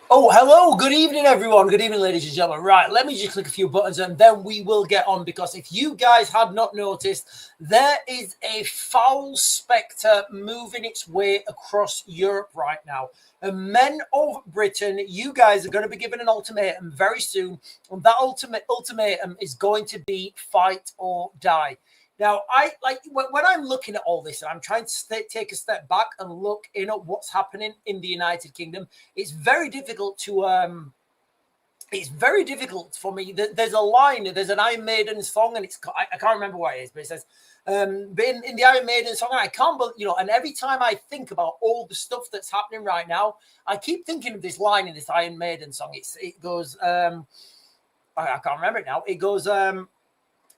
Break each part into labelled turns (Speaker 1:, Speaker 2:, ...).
Speaker 1: Oh, hello. Good evening, everyone. Good evening, ladies and gentlemen. Right, let me just click a few buttons and then we will get on, because if you guys had not noticed, there is a foul spectre moving its way across Europe right now. And men of Britain, you guys are going to be given an ultimatum very soon. And that ultimatum is going to be fight or die. Now, I like when I'm looking at all this and I'm trying to take a step back and look in at what's happening in the United Kingdom. It's very difficult for me. There's a line, there's an Iron Maiden song, and I can't remember what it is, but it says, but in the Iron Maiden song, and I can't, and every time I think about all the stuff that's happening right now, I keep thinking of this line in this Iron Maiden song. It goes, I can't remember it now. It goes,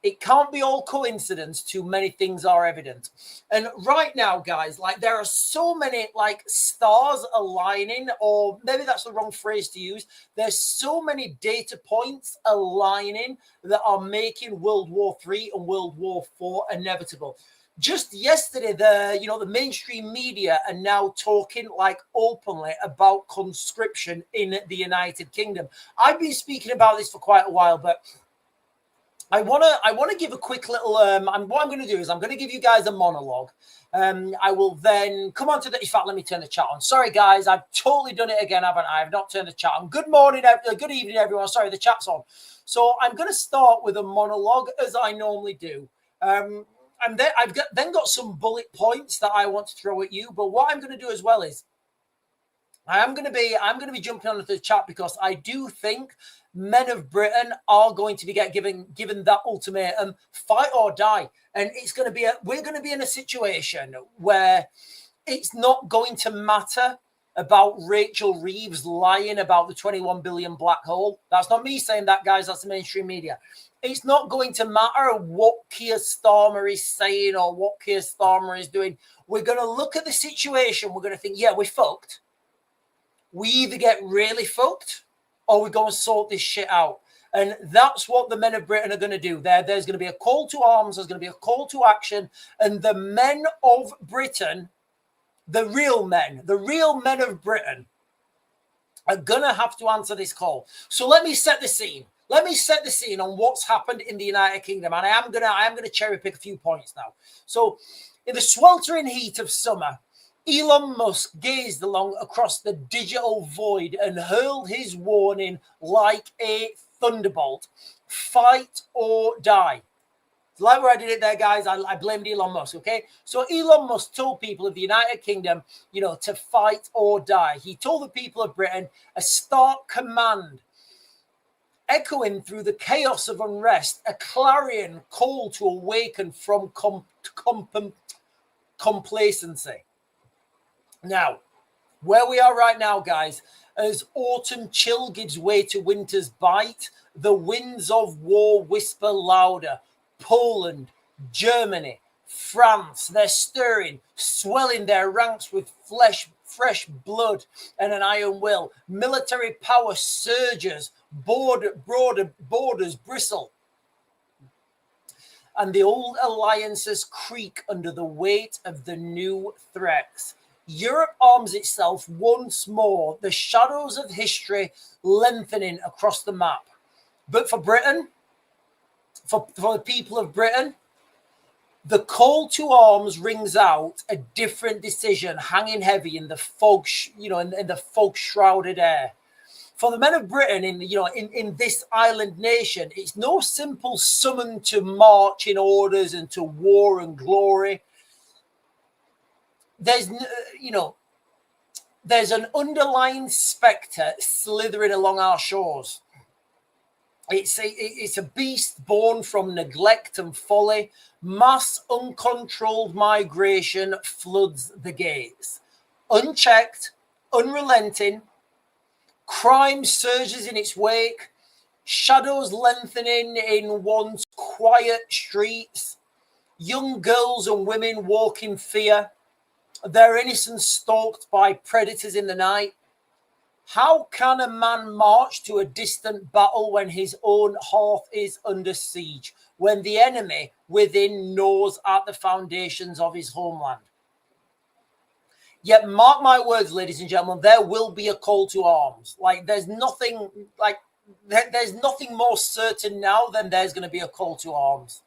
Speaker 1: it can't be all coincidence. Too many things are evident. And right now, guys, like there are so many like stars aligning, or maybe that's the wrong phrase to use. There's so many data points aligning that are making World War III and World War IV inevitable. Just yesterday, the mainstream media are now talking like openly about conscription in the United Kingdom. I've been speaking about this for quite a while, but I want to give a quick little what I'm going to do is I'm going to give you guys a monologue. I will then come on to the, in fact, let me turn the chat on. Sorry guys, I've totally done it again, haven't I? I've not turned the chat on. Good morning, good evening everyone. Sorry, the chat's on. So I'm going to start with a monologue as I normally do. And then I've got some bullet points that I want to throw at you, but what I'm going to do as well is I'm going to be jumping onto the chat, because I do think men of Britain are going to be given that ultimatum, fight or die. And we're going to be in a situation where it's not going to matter about Rachel Reeves lying about the 21 billion black hole. That's not me saying that, guys. That's the mainstream media. It's not going to matter what Keir Starmer is saying or what Keir Starmer is doing. We're going to look at the situation. We're going to think, yeah, we're fucked. We either get really fucked or we go and sort this shit out. And that's what the men of Britain are going to do. There's going to be a call to arms. There's going to be a call to action. And the men of Britain, the real men of Britain are going to have to answer this call. So let me set the scene. Let me set the scene on what's happened in the United Kingdom. And I am going to cherry pick a few points now. So in the sweltering heat of summer, Elon Musk gazed along across the digital void and hurled his warning like a thunderbolt. Fight or die. Like where I did it there, guys, I blamed Elon Musk, okay? So Elon Musk told people of the United Kingdom, to fight or die. He told the people of Britain a stark command, echoing through the chaos of unrest, a clarion call to awaken from complacency. Now, where we are right now, guys, as autumn chill gives way to winter's bite, the winds of war whisper louder. Poland, Germany, France, they're stirring, swelling their ranks with fresh blood and an iron will. Military power surges, borders bristle. And the old alliances creak under the weight of the new threats. Europe arms itself once more, the shadows of history lengthening across the map. But for Britain, for the people of Britain, the call to arms rings out, a different decision hanging heavy in the fog, in the fog-shrouded air. For the men of Britain in this island nation, it's no simple summon to march in orders and to war and glory. There's an underlying spectre slithering along our shores. It's a beast born from neglect and folly. Mass uncontrolled migration floods the gates. Unchecked, unrelenting, crime surges in its wake, shadows lengthening in once quiet streets, young girls and women walk in fear, their innocence stalked by predators in the night. How can a man march to a distant battle when his own hearth is under siege, when the enemy within gnaws at the foundations of his homeland? Yet, mark my words, ladies and gentlemen, there will be a call to arms. Like, there's nothing more certain now than there's going to be a call to arms.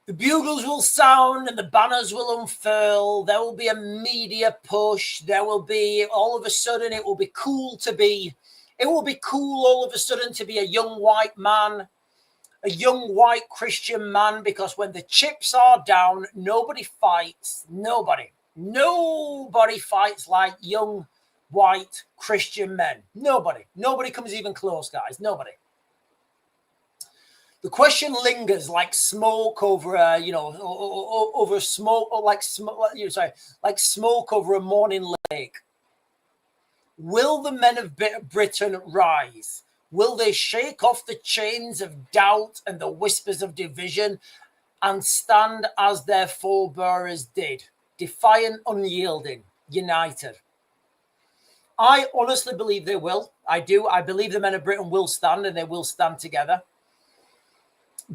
Speaker 1: The bugles will sound and the banners will unfurl. There will be a media push. There will be, all of a sudden, it will be cool all of a sudden to be a young white man, a young white Christian man, because when the chips are down, nobody fights. Nobody fights like young white Christian men. Nobody comes even close, guys. Nobody. The question lingers like smoke over over smoke, or like smoke over a morning lake. Will the men of Britain rise? Will they shake off the chains of doubt and the whispers of division and stand as their forebears did, defiant, unyielding, united? I honestly believe they will. I do. I believe the men of Britain will stand, and they will stand together.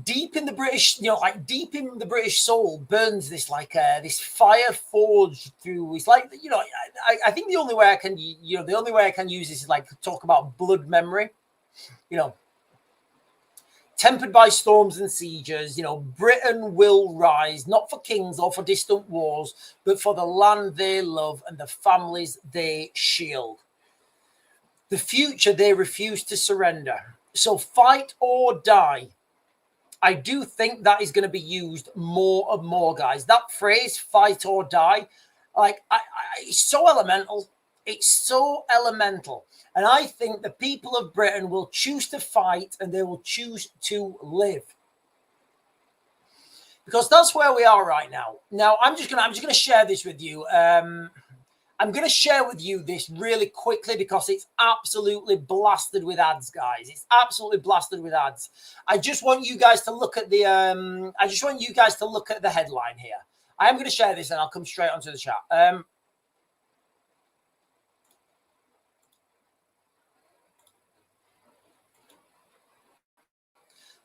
Speaker 1: Deep in the British, deep in the British soul burns this this fire forged through. It's like, I think the only way I can use this is like talk about blood memory. Tempered by storms and sieges, Britain will rise, not for kings or for distant wars, but for the land they love and the families they shield. The future they refuse to surrender. So fight or die. I do think that is going to be used more and more, guys. That phrase, fight or die, it's so elemental. It's so elemental. And I think the people of Britain will choose to fight, and they will choose to live. Because that's where we are right now. Now, I'm just gonna share this with you. I'm going to share with you this really quickly because it's absolutely blasted with ads, guys. It's absolutely blasted with ads. I just want you guys to look at the headline here. I am going to share this and I'll come straight onto the chat.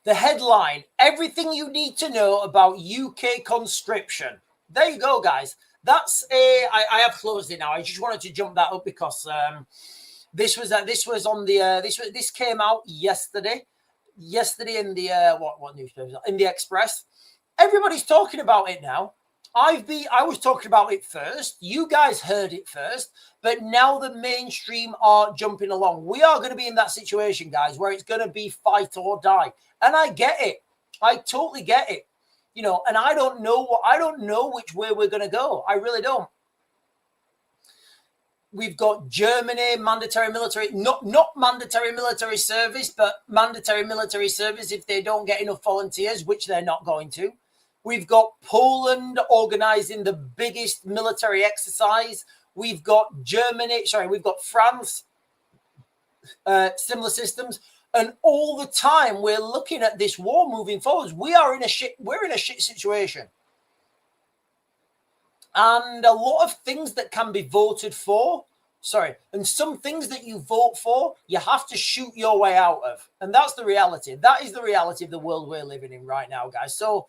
Speaker 1: The headline, everything you need to know about UK conscription. There you go, guys. I have closed it now. I just wanted to jump that up because this came out yesterday in the what newspaper? In the Express. Everybody's talking about it now. I was talking about it first. You guys heard it first, but now the mainstream are jumping along. We are going to be in that situation, guys, where it's going to be fight or die, and I get it. I totally get it. And I don't know which way we're going to go. I really don't. We've got Germany, mandatory military, not mandatory military service, but mandatory military service if they don't get enough volunteers, which they're not going to. We've got Poland organizing the biggest military exercise. We've got we've got France, similar systems. And all the time we're looking at this war moving forwards. We're in a shit situation. And a lot of things that can be voted for, and some things that you vote for, you have to shoot your way out of. And that's the reality. That is the reality of the world we're living in right now, guys. So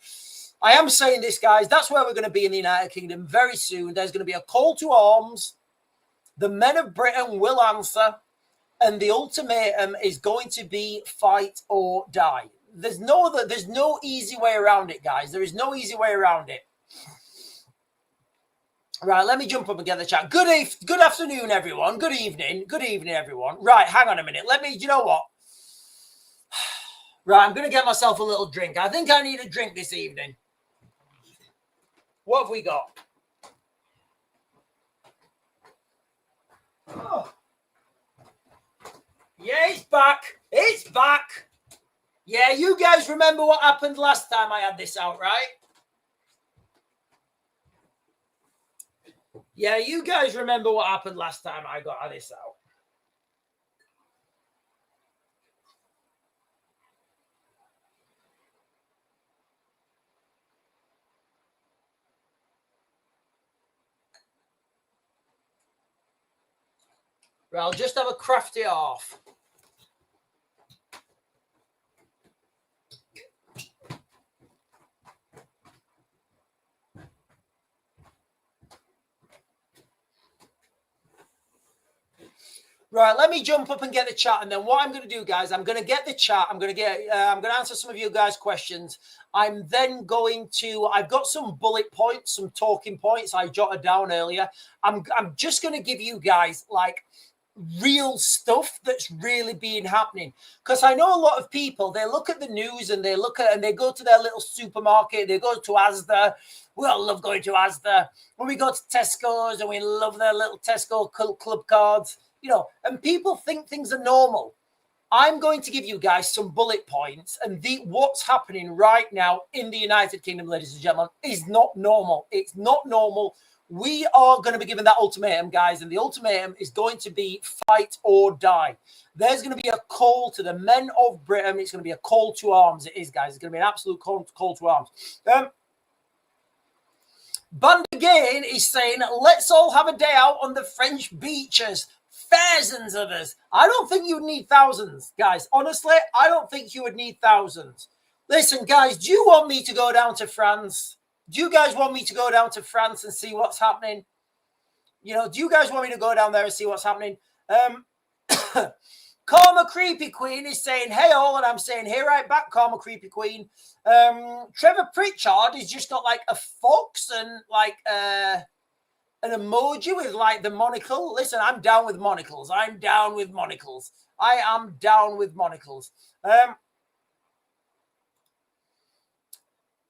Speaker 1: I am saying this, guys, that's where we're going to be in the United Kingdom very soon. There's going to be a call to arms. The men of Britain will answer. And the ultimatum is going to be fight or die. There's no easy way around it, guys. There is no easy way around it. Right, let me jump up and get the chat. Good afternoon, everyone. Good evening, everyone. Right, hang on a minute. You know what? Right, I'm going to get myself a little drink. I think I need a drink this evening. What have we got? Oh. Yeah, it's back. It's back. Yeah, you guys remember what happened last time I had this out, right? Yeah, you guys remember what happened last time I got this out. Right, I'll just have a crafty off. Right, let me jump up and get the chat, and then what I'm going to do, guys, I'm going to get the chat. I'm going to answer some of you guys' questions. I'm then going to. I've got some bullet points, some talking points I jotted down earlier. I'm just going to give you guys like real stuff that's really been happening, because I know a lot of people, they look at the news and they go to their little supermarket, they go to Asda. We all love going to Asda. When we go to Tesco's, and we love their little Tesco club cards, you know, and people think things are normal. I'm going to give you guys some bullet points, and what's happening right now in the United Kingdom, ladies and gentlemen, is not normal. It's not normal. We are going to be given that ultimatum, guys, and the ultimatum is going to be fight or die. There's going to be a call to the men of Britain. It's going to be a call to arms. It is, guys. It's going to be an absolute call to arms. Band again is saying, let's all have a day out on the French beaches. Thousands of us. I don't think you would need thousands, guys. Honestly, I don't think you would need thousands. Listen, guys, do you want me to go down to France? Do you guys want me to go down to France and see what's happening? You know, do you guys want me to go down there and see what's happening? Karma Creepy Queen is saying, hey all, and I'm saying, hey right back, Karma Creepy Queen. Trevor Pritchard has just got like a fox and like an emoji with like the monocle. Listen, I'm down with monocles. I'm down with monocles. I am down with monocles.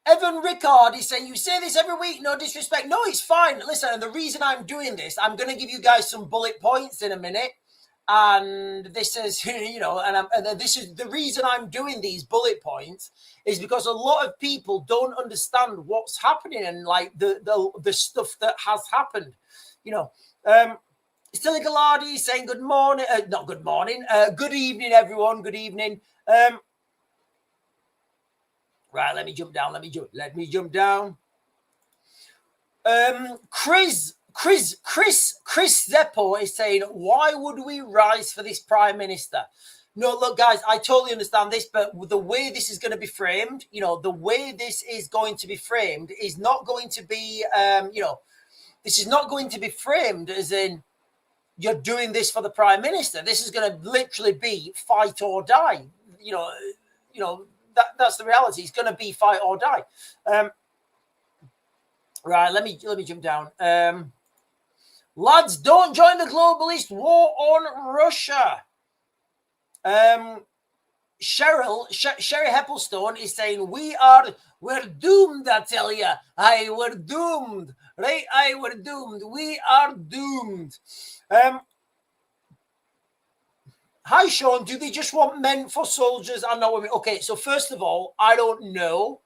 Speaker 1: Evan Rickard is saying, you say this every week, no disrespect. No, it's fine. Listen, and the reason I'm doing this, I'm going to give you guys some bullet points in a minute. And this is, you know, and this is the reason I'm doing these bullet points is because a lot of people don't understand what's happening and like the stuff that has happened. You know, Stila Gallardi is saying good morning, not good morning, good evening, everyone. Good evening. Right, let me jump down. Let me jump down. Chris Zeppo is saying, why would we rise for this prime minister? No, look, guys, I totally understand this, but the way this is going to be framed, you know, the way this is going to be framed is not going to be, you know, this is not going to be framed as in you're doing this for the prime minister. This is going to literally be fight or die. You know. That's the reality. It's going to be fight or die. Right, let me jump down. Lads, don't join the globalist war on Russia. Sherry Heppelstone is saying, we're doomed, I tell you. We're doomed. Right? We're doomed. We are doomed. Hi, Sean. Do they just want men for soldiers and not women? Okay, so first of all, I don't know,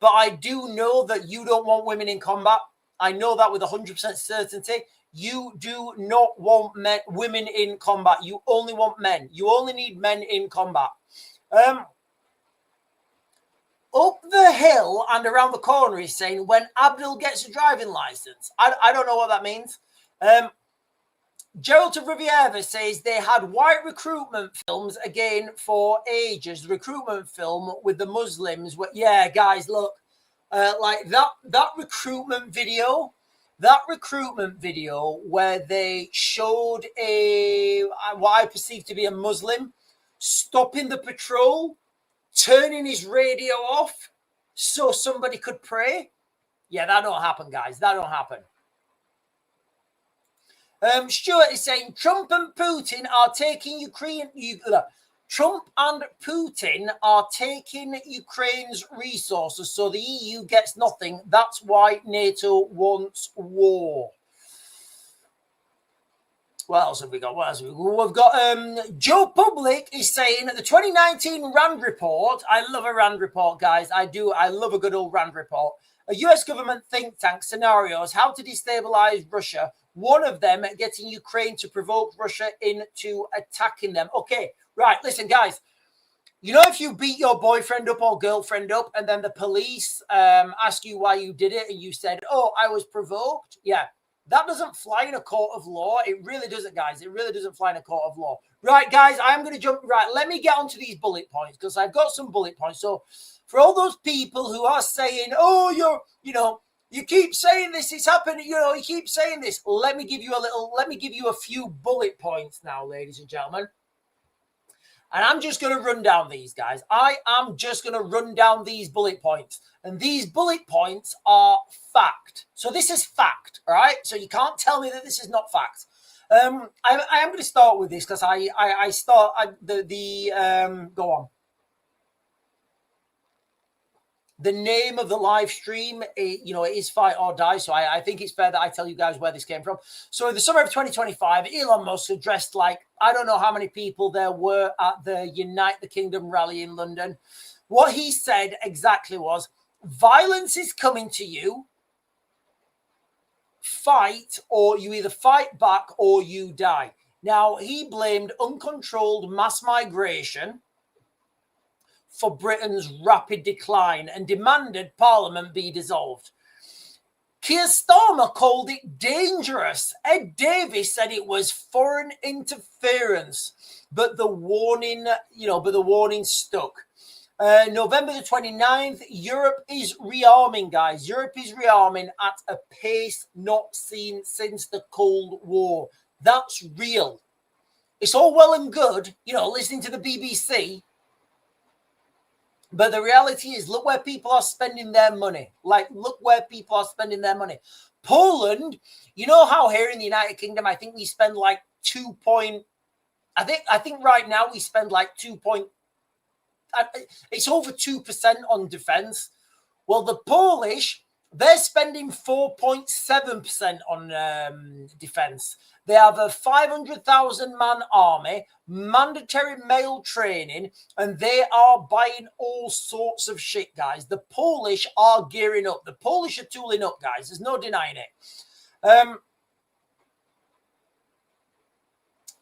Speaker 1: but I do know that you don't want women in combat. I know that with 100% certainty. You do not want women in combat. You only want men. You only need men in combat. Up the hill and around the corner is saying when Abdul gets a driving license. I don't know what that means. Gerald of Riviera says they had white recruitment films again for ages. Recruitment film with the Muslims. Yeah, guys, look, like that recruitment video where they showed what I perceive to be a Muslim stopping the patrol, turning his radio off so somebody could pray. Yeah, that don't happen, guys. That don't happen. Stuart is saying Trump and Putin are taking Ukraine's resources, so the EU gets nothing. That's why NATO wants war. What else have we got? We've got Joe Public is saying the 2019 RAND report. I love a RAND report, guys. I do. I love a good old RAND report. A US government think tank scenarios how to destabilize Russia. One of them getting Ukraine to provoke Russia into attacking them. Okay, right. Listen, guys. You know, if you beat your boyfriend up or girlfriend up and then the police ask you why you did it and you said, oh, I was provoked. Yeah, that doesn't fly in a court of law. It really doesn't, guys. It really doesn't fly in a court of law. Right, guys, I'm going to jump. Right, let me get onto these bullet points because I've got some bullet points. So for all those people who are saying, oh, You keep saying this, it's happening. You know, you keep saying this. Let me give you a few bullet points now, ladies and gentlemen. And I'm just going to run down these, guys. I am just going to run down these bullet points. And these bullet points are fact. So this is fact, all right? So you can't tell me that this is not fact. I am going to start with this because go on. The name of the live stream, it is Fight or Die. So I think it's fair that I tell you guys where this came from. So in the summer of 2025, Elon Musk addressed I don't know how many people there were at the Unite the Kingdom rally in London. What he said exactly was, violence is coming to you. Fight, or you either fight back or you die. Now, he blamed uncontrolled mass migration for Britain's rapid decline and demanded Parliament be dissolved. Keir Starmer called it dangerous. Ed Davis said it was foreign interference, but the warning stuck. November the 29th, Europe is rearming, guys. Europe is rearming at a pace not seen since the Cold War. That's real. It's all well and good, listening to the BBC. But the reality is, look where people are spending their money. Look where people are spending their money. Poland, you know how here in the United Kingdom, I think we spend I think right now we spend it's over 2% on defense. Well, the Polish, they're spending 4.7% on defense. They have a 500,000 man army, mandatory male training, and they are buying all sorts of shit, guys. The Polish are gearing up. The Polish are tooling up, guys. There's no denying it.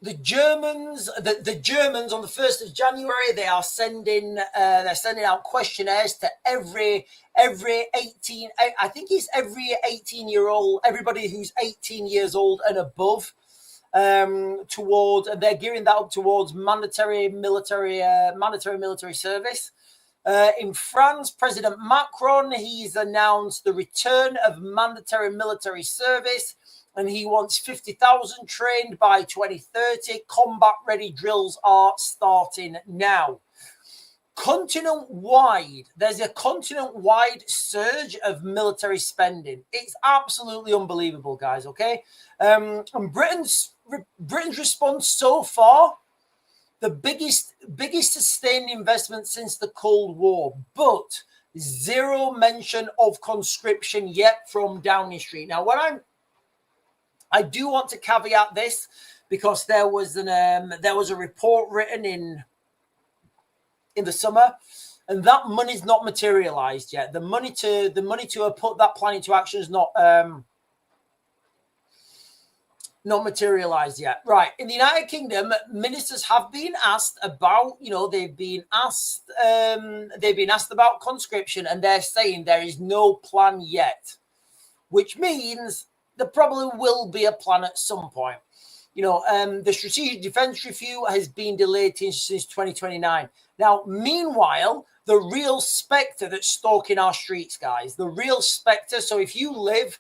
Speaker 1: The Germans on the 1st of January, they are sending out questionnaires to every 18. I think it's every 18-year-old, everybody who's 18 years old and above, they're gearing that up towards mandatory military service. In France, President Macron, he's announced the return of mandatory military service. And he wants 50,000 trained by 2030. Combat-ready drills are starting now. Continent-wide, there's a continent-wide surge of military spending. It's absolutely unbelievable, guys, okay? And Britain's response so far, the biggest sustained investment since the Cold War, but zero mention of conscription yet from Downing Street. Now, I do want to caveat this because there was a report written in the summer, and that money's not materialized yet. The money to put that plan into action is not materialized yet. Right. In the United Kingdom, ministers have been asked about, they've been asked about conscription, and they're saying there is no plan yet, which means there probably will be a plan at some point. The Strategic Defence Review has been delayed since 2029. Now, meanwhile, the real spectre that's stalking our streets, guys, the real spectre. So if you live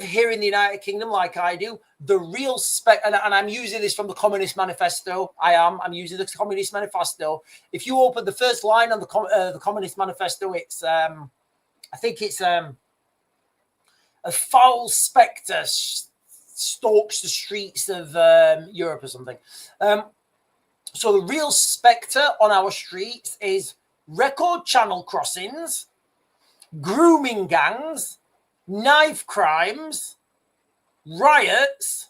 Speaker 1: here in the United Kingdom like I do, the real spectre, and I'm using this from the Communist Manifesto. I'm using the Communist Manifesto. If you open the first line on the Communist Manifesto, it's I think it's a foul spectre stalks the streets of Europe or something. So the real spectre on our streets is record channel crossings, grooming gangs, knife crimes, riots,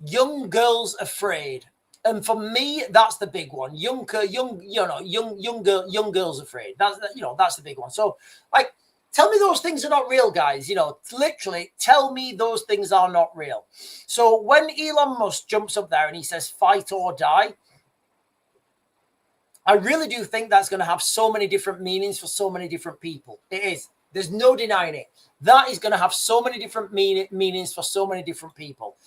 Speaker 1: young girls afraid. And for me, that's the big one. Young girls afraid. That's the big one. So tell me those things are not real, guys. Literally tell me those things are not real. So when Elon Musk jumps up there and he says fight or die, I really do think that's going to have so many different meanings for so many different people. It is. There's no denying it. That is going to have so many different meanings for so many different people.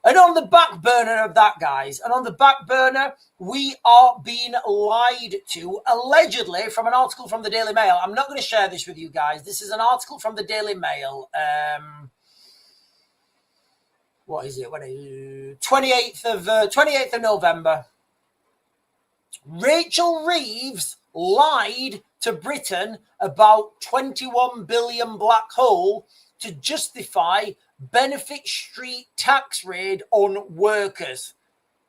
Speaker 1: And on the back burner of that, guys, and on the back burner, we are being lied to, allegedly, from an article from the Daily Mail. I'm not going to share this with you guys. This is an article from the Daily Mail. What is it? 28th of November. Rachel Reeves lied to Britain about 21 billion black hole to justify Benefit Street tax raid on workers,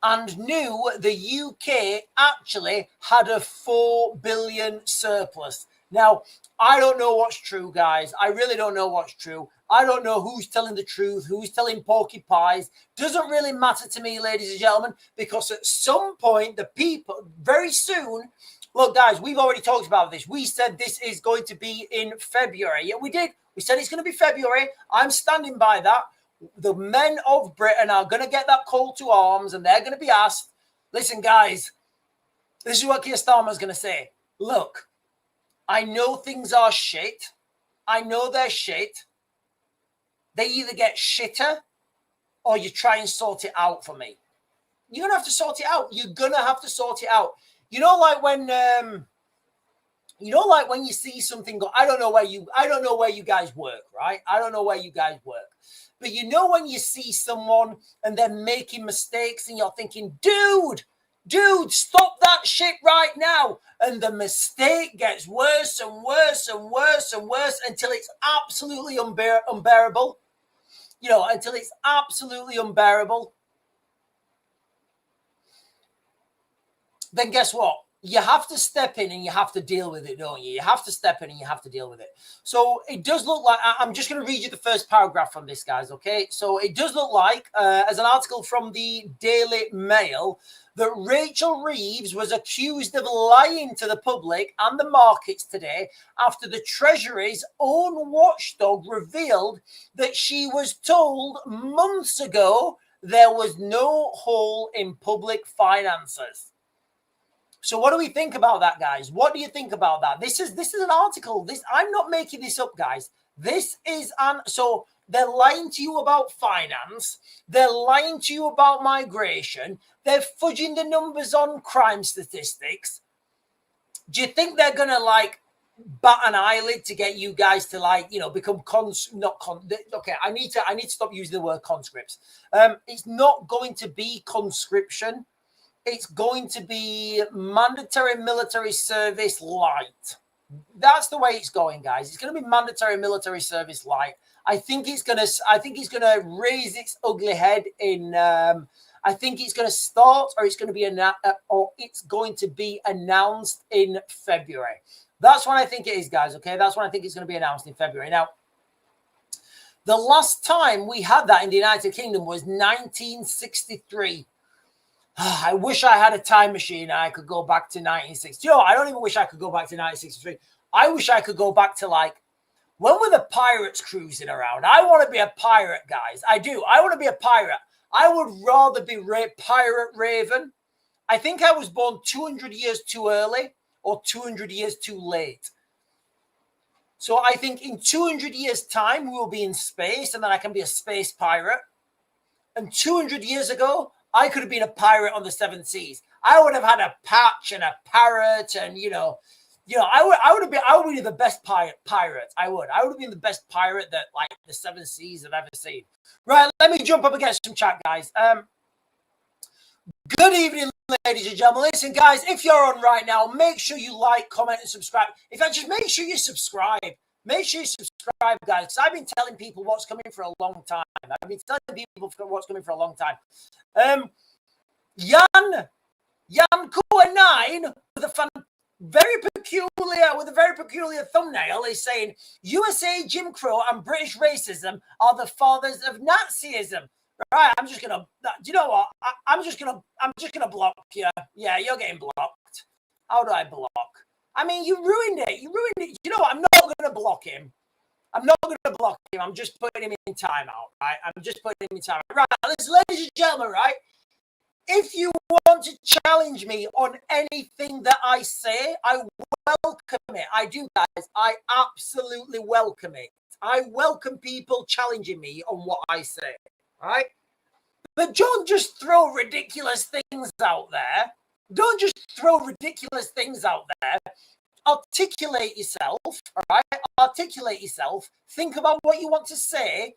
Speaker 1: and knew the UK actually had a 4 billion surplus. Now, I don't know what's true, guys. I really don't know what's true. I don't know who's telling the truth, who's telling porky pies. Doesn't really matter to me, ladies and gentlemen, because at some point, the people, very soon, look, guys, we've already talked about this. We said this is going to be in February. Yeah, we did. We said it's going to be February. I'm standing by that. The men of Britain are going to get that call to arms, and they're going to be asked, listen, guys, this is what Keir Starmer's going to say. Look, I know things are shit. I know they're shit. They either get shitter or you try and sort it out for me. You're going to have to sort it out. You're going to have to sort it out. You know, like when you see something go, I don't know where you guys work, right? I don't know where you guys work. But you know when you see someone and they're making mistakes and you're thinking, dude, stop that shit right now. And the mistake gets worse and worse and worse and worse until it's absolutely unbearable. You know, until it's absolutely unbearable. Then guess what? You have to step in and you have to deal with it, don't you? You have to step in and you have to deal with it. So it does look like, I'm just going to read you the first paragraph from this, guys, okay? So it does look like, as an article from the Daily Mail, that Rachel Reeves was accused of lying to the public and the markets today after the Treasury's own watchdog revealed that she was told months ago there was no hole in public finances. So what do we think about that, guys? What do you think about that? This is an article. I'm not making this up, guys. So they're lying to you about finance. They're lying to you about migration. They're fudging the numbers on crime statistics. Do you think they're gonna bat an eyelid to get you guys to become okay? I need to stop using the word conscripts. It's not going to be conscription. It's going to be mandatory military service light. That's the way it's going, guys. It's going to be mandatory military service light. I think it's going to raise its ugly head in. I think it's going to start, or it's going to be announced in February. That's when I think it is, guys. Okay, that's when I think it's going to be announced in February. Now, the last time we had that in the United Kingdom was 1963. I wish I had a time machine and I could go back to 1960. You know, I don't even wish I could go back to 1963. I wish I could go back to when were the pirates cruising around? I want to be a pirate, guys. I do. I want to be a pirate. I would rather be Pirate Raven. I think I was born 200 years too early or 200 years too late. So I think in 200 years' time, we will be in space and then I can be a space pirate. And 200 years ago, I could have been a pirate on the seven seas. I would have had a patch and a parrot, and I would be the best pirate. I would have been the best pirate that the seven seas have ever seen. Right, let me jump up and get some chat, guys. Good evening, ladies and gentlemen. Listen, guys, if you're on right now, make sure you like, comment, and subscribe. In fact, just make sure you subscribe. Make sure you subscribe, guys, because I've been telling people what's coming for a long time. I've been telling people what's coming for a long time. Jan Core 9 with a very peculiar thumbnail is saying USA Jim Crow and British racism are the fathers of Nazism. Right, I'm just gonna. Do you know what? I'm just gonna block you. Yeah, you're getting blocked. How do I block? I mean, you ruined it. You know what? I'm not gonna block him. I'm just putting him in timeout. Right? I'm just putting him in timeout. Right, ladies and gentlemen. Right. If you want to challenge me on anything that I say, I welcome it. I do, guys. I absolutely welcome it. I welcome people challenging me on what I say. All right? But don't just throw ridiculous things out there. Don't just throw ridiculous things out there. Articulate yourself, all right? Articulate yourself. Think about what you want to say,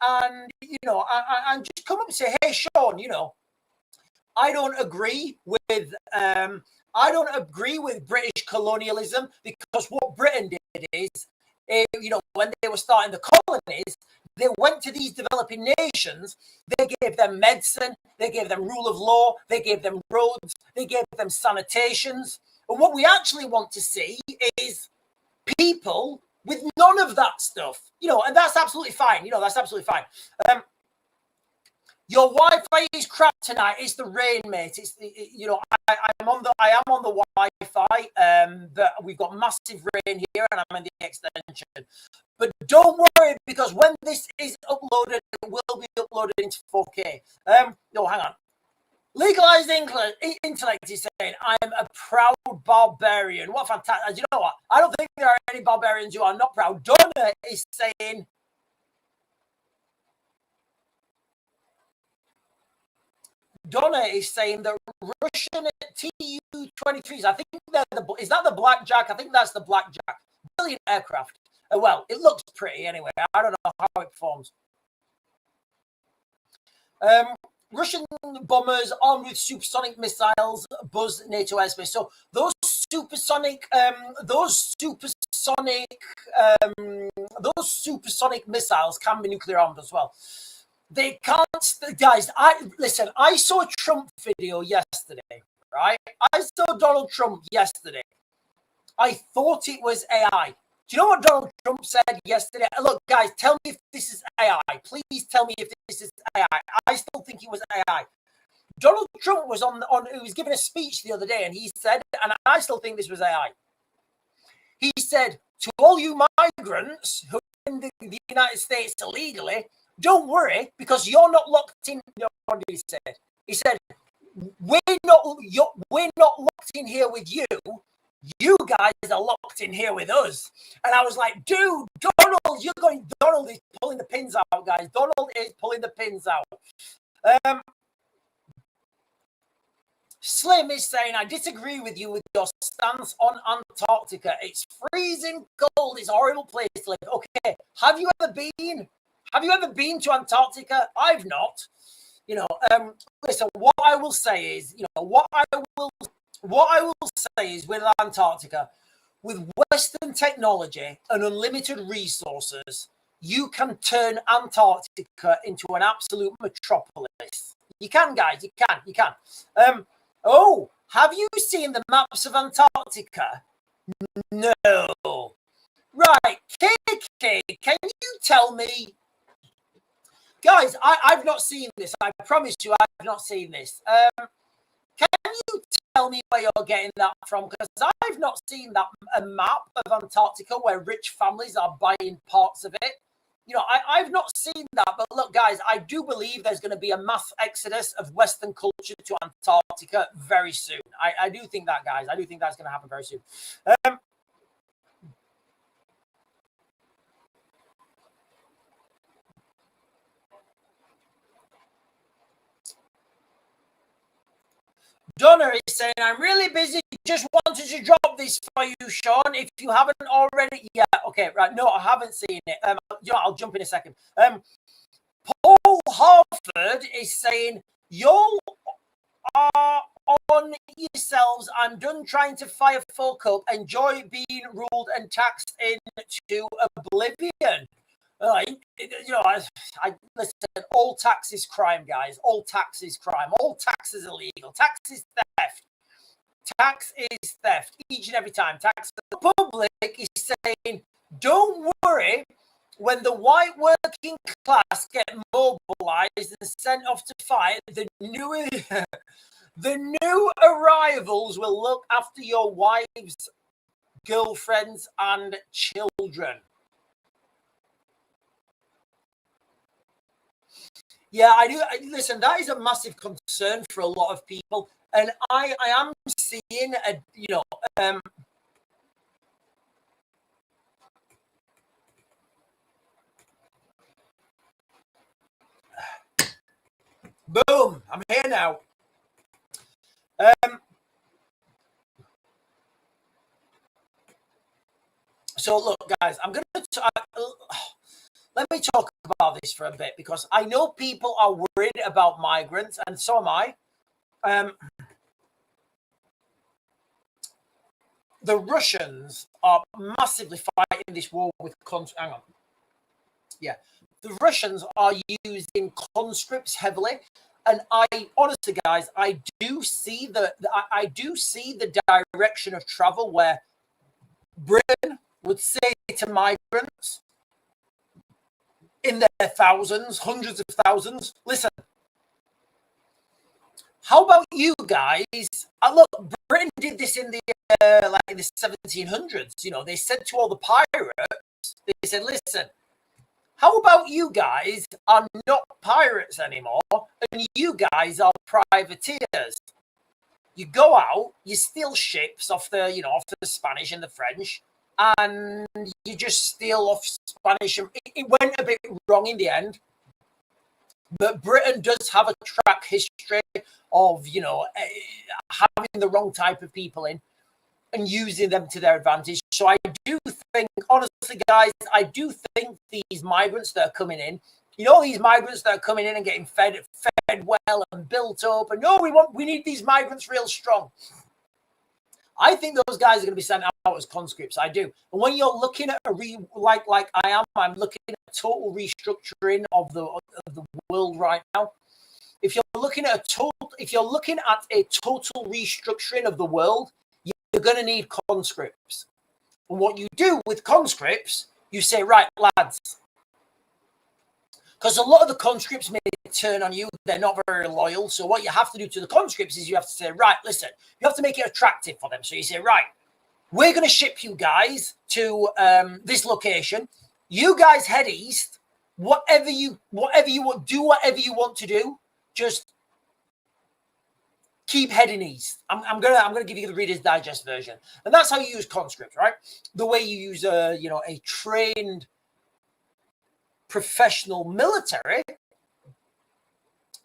Speaker 1: and and just come up and say, "Hey, Sean, I don't agree with British colonialism, because what Britain did is, when they were starting the colonies, they went to these developing nations, they gave them medicine, they gave them rule of law, they gave them roads, they gave them sanitations. And what we actually want to see is people with none of that stuff, and that's absolutely fine. That's absolutely fine. Your Wi-Fi is crap tonight. It's the rain, mate. It's I am on the Wi-Fi. But we've got massive rain here, and I'm in the extension. But don't worry, because when this is uploaded, it will be uploaded into 4K. No, hang on. Legalized intellect is saying, I am a proud barbarian. What fantastic. You know what? I don't think there are any barbarians who are not proud. Donna is saying, that Russian Tu-23s, I think is that the Blackjack? I think that's the Blackjack. Brilliant aircraft. Well, it looks pretty anyway. I don't know how it performs. Russian bombers armed with supersonic missiles buzz NATO airspace. So those supersonic missiles can be nuclear armed as well. They can't, guys. I saw a Trump video yesterday, right? I saw Donald Trump yesterday. I thought it was AI. Do you know what Donald Trump said yesterday? Look, guys, tell me if this is AI. Please tell me if this is AI. I still think it was AI. Donald Trump was he was giving a speech the other day, and he said, and I still think this was AI. He said, to all you migrants who are in the United States illegally, don't worry, because you're not locked in. What did he say? He said, we're not locked in here with you. You guys are locked in here with us. And I was like, dude, Donald is pulling the pins out, guys. Donald is pulling the pins out. Slim is saying, I disagree with you with your stance on Antarctica. It's freezing cold. It's a horrible place to live. Okay, have you ever been to Antarctica? I've not. Listen, what I will say is, what I will say is, with Antarctica, with Western technology and unlimited resources, you can turn Antarctica into an absolute metropolis. You can, guys. You can. Oh, have you seen the maps of Antarctica? No. Right, KK, can you tell me? Guys, I've not seen this. I promise you, I've not seen this. Can you tell me where you're getting that from? Because I've not seen a map of Antarctica where rich families are buying parts of it. I've not seen that. But look, guys, I do believe there's going to be a mass exodus of Western culture to Antarctica very soon. I do think that, guys. I do think that's going to happen very soon. Donna is saying, I'm really busy. Just wanted to drop this for you, Sean. If you haven't already. Yeah, okay, right. No, I haven't seen it. I'll jump in a second. Paul Harford is saying, y'all are on yourselves. I'm done trying to fire folk up. Enjoy being ruled and taxed into oblivion. I listen. All tax is crime, guys. All tax is crime. All tax is illegal. Tax is theft. Tax is theft each and every time. Tax. The public is saying, "Don't worry." When the white working class get mobilized and sent off to fight, the new arrivals will look after your wives, girlfriends, and children. Yeah, I do. Listen, that is a massive concern for a lot of people, and I am seeing Boom! I'm here now. So look, guys, I'm going to let me talk about this for a bit because I know people are worried about migrants, and so am I. The Russians are massively fighting this war with hang on. Yeah, the Russians are using conscripts heavily, and I honestly, guys, I do see the direction of travel where Britain would say to migrants in their thousands, hundreds of thousands, listen, how about you guys? Look, Britain did this in the in the 1700s. You know, they said to all the pirates, they said, listen, how about you guys are not pirates anymore, and you guys are privateers? You go out, you steal ships off the, off the Spanish and the French, and you just steal off Spanish. It went a bit wrong in the end, but Britain does have a track history of, having the wrong type of people in and using them to their advantage. So I do think, honestly, guys, I do think these migrants that are coming in, these migrants that are coming in and getting fed well and built up, and we need these migrants real strong. I think those guys are going to be sent out as conscripts. I do. And when you're looking at like I am, I'm looking at a total restructuring of the world right now. If you're looking at a total restructuring of the world, you're going to need conscripts. And what you do with conscripts, you say, right, lads, because a lot of the conscripts may turn on you. They're not very loyal. So what you have to do to the conscripts is you have to say, right, listen, you have to make it attractive for them. So you say, right, we're going to ship you guys to this location. You guys head east. Whatever you want, do whatever you want to do. Just keep heading east. I'm gonna give you the Reader's Digest version, and that's how you use conscripts, right? The way you use a trained professional military,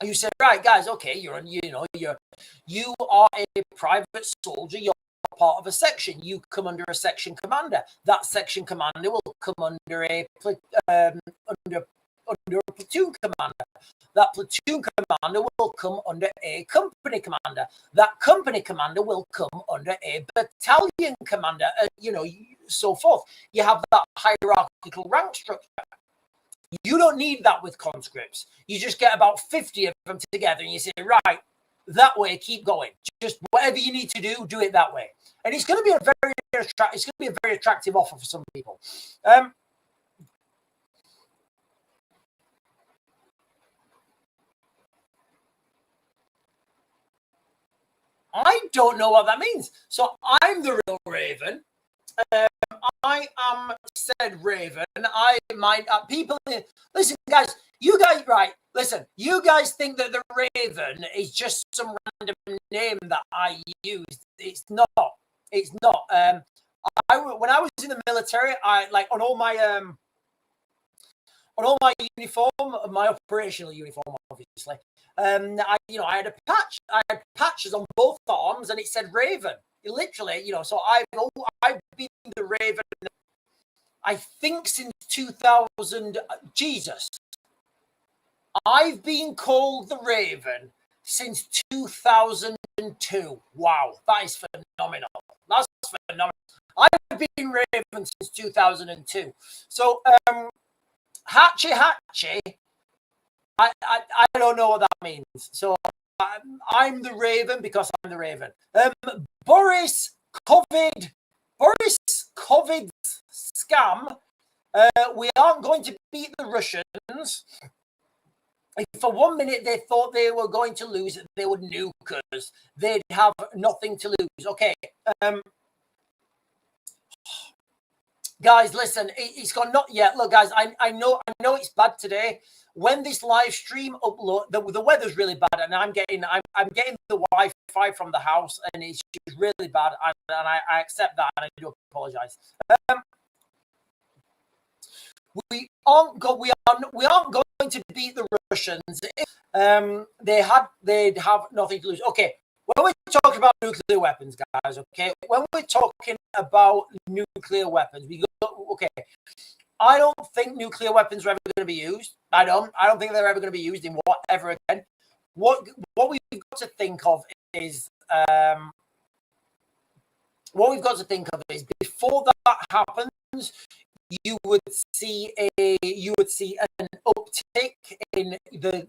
Speaker 1: and you say, right, guys, okay, you are a private soldier. You're part of a section. You come under a section commander. That section commander will come under a platoon commander. That platoon commander will come under a company commander. That company commander will come under a battalion commander, so forth. You have that hierarchical rank structure. You don't need that with conscripts. You just get about 50 of them together and you say, right, that way, keep going. Just whatever you need to do it that way. And it's going to be a very attractive offer for some people. I don't know what that means. So I'm the real Raven. I am said Raven. I might people. Listen, guys. You guys, right? Listen. You guys think that the Raven is just some random name that I used. It's not. It's not. When I was in the military, I on all my uniform, my operational uniform, obviously. I had a patch. I had patches on both arms, and it said Raven. Literally, so I've been the Raven, I think, since 2000. Jesus, I've been called the Raven since 2002. Wow, that is phenomenal. That's phenomenal. I've been Raven since 2002. So, Hatchy. I don't know what that means. So I'm the Raven because I'm the Raven. Boris COVID scam. We aren't going to beat the Russians. For 1 minute, they thought they were going to lose. They would nuke us. They'd have nothing to lose. Okay. Guys, listen, it's gone not yet. Look, guys, I know it's bad today. When this live stream upload, the weather's really bad, and I'm getting the Wi-Fi from the house, and it's just really bad, and I accept that, and I do apologize. We aren't going to beat the Russians, they'd have nothing to lose. Okay, when we're talking about nuclear weapons, guys, okay, when we're talking about nuclear weapons, we go, okay, I don't think nuclear weapons are ever going to be used. I don't think they're ever going to be used in whatever again. What we've got to think of is before that happens, you would see an uptick in the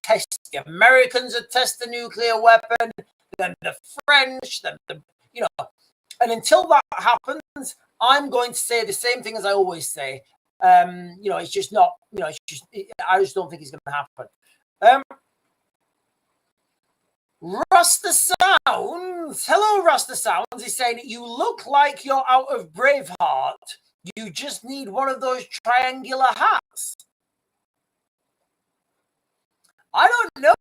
Speaker 1: test. The Americans would test the nuclear weapon, then the French, then and until that happens, I'm going to say the same thing as I always say. It's just not. I just don't think it's going to happen. Rasta Sounds, hello, Rasta Sounds. He's saying you look like you're out of Braveheart. You just need one of those triangular hats. I don't know.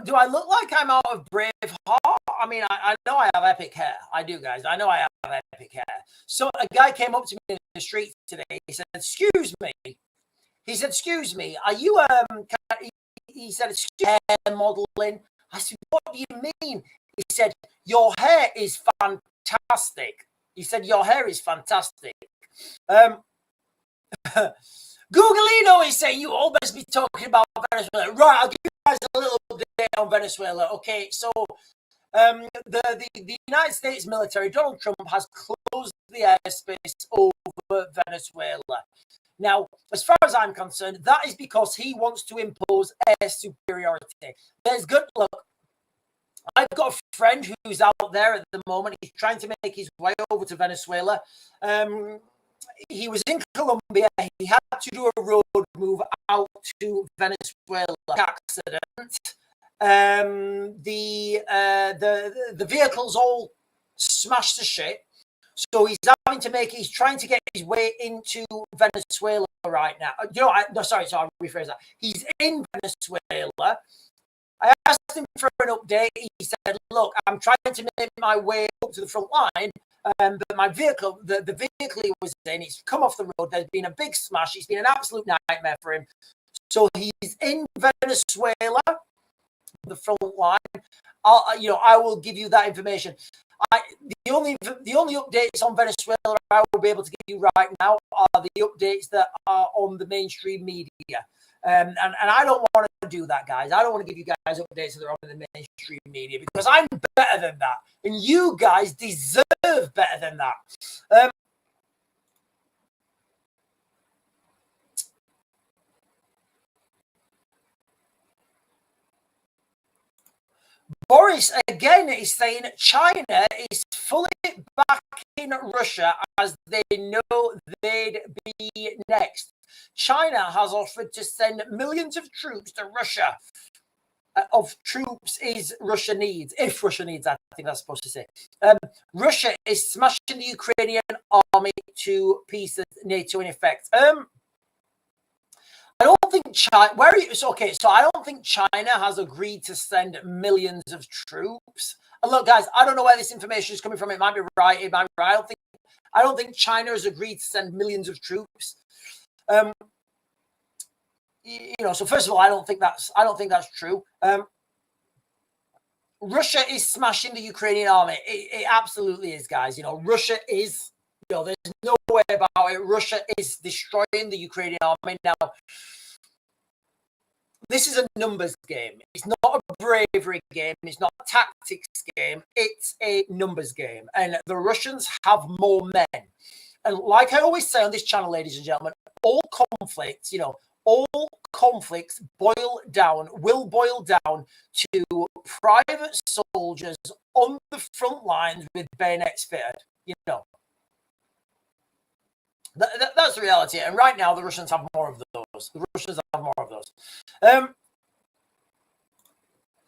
Speaker 1: Do I look like I'm out of Braveheart? I mean, I know I have epic hair. I do, guys. I know I have epic hair. So a guy came up to me in the street today. He said, "Excuse me." He said, "Excuse me. Are you He said, "Excuse hair modeling." I said, "What do you mean?" He said, "Your hair is fantastic." He said, "Your hair is fantastic." Googlino is saying you all best be talking about Venezuela. Right, I'll give you guys a little update on Venezuela. Okay, so the United States military, Donald Trump, has closed the airspace over Venezuela. Now, as far as I'm concerned, that is because he wants to impose air superiority. There's good look. I've got a friend who's out there at the moment. He's trying to make his way over to Venezuela. He was in Colombia. He had to do a road move out to Venezuela. Accident. The vehicles all smashed to shit. So he's trying to get his way into Venezuela right now. Sorry, I'll rephrase that. He's in Venezuela. I asked him for an update. He said, "Look, I'm trying to make my way up to the front line, but my vehicle, the vehicle he was in, it's come off the road. There's been a big smash. It's been an absolute nightmare for him." So he's in Venezuela, the front line. I will give you that information. The only updates on Venezuela I will be able to give you right now are the updates that are on the mainstream media. And I don't want to do that, guys. I don't want to give you guys updates that are on the mainstream media because I'm better than that. And you guys deserve better than that. Boris again is saying China is fully backing Russia as they know they'd be next. China has offered to send millions of troops to Russia. Russia needs, if Russia needs, I think that's supposed to say. Russia is smashing the Ukrainian army to pieces, NATO in effect. I don't think China. So I don't think China has agreed to send millions of troops. And look, guys, I don't know where this information is coming from. It might be right. It might be right. I don't think China has agreed to send millions of troops. So first of all, I don't think that's true. Russia is smashing the Ukrainian army. It absolutely is, guys. Russia is. There's no way about it. Russia is destroying the Ukrainian army now. This is a numbers game. It's not a bravery game. It's not a tactics game. It's a numbers game. And the Russians have more men. And like I always say on this channel, ladies and gentlemen, all conflicts will boil down to private soldiers on the front lines with bayonets fitted. That's the reality. And right now, the Russians have more of those.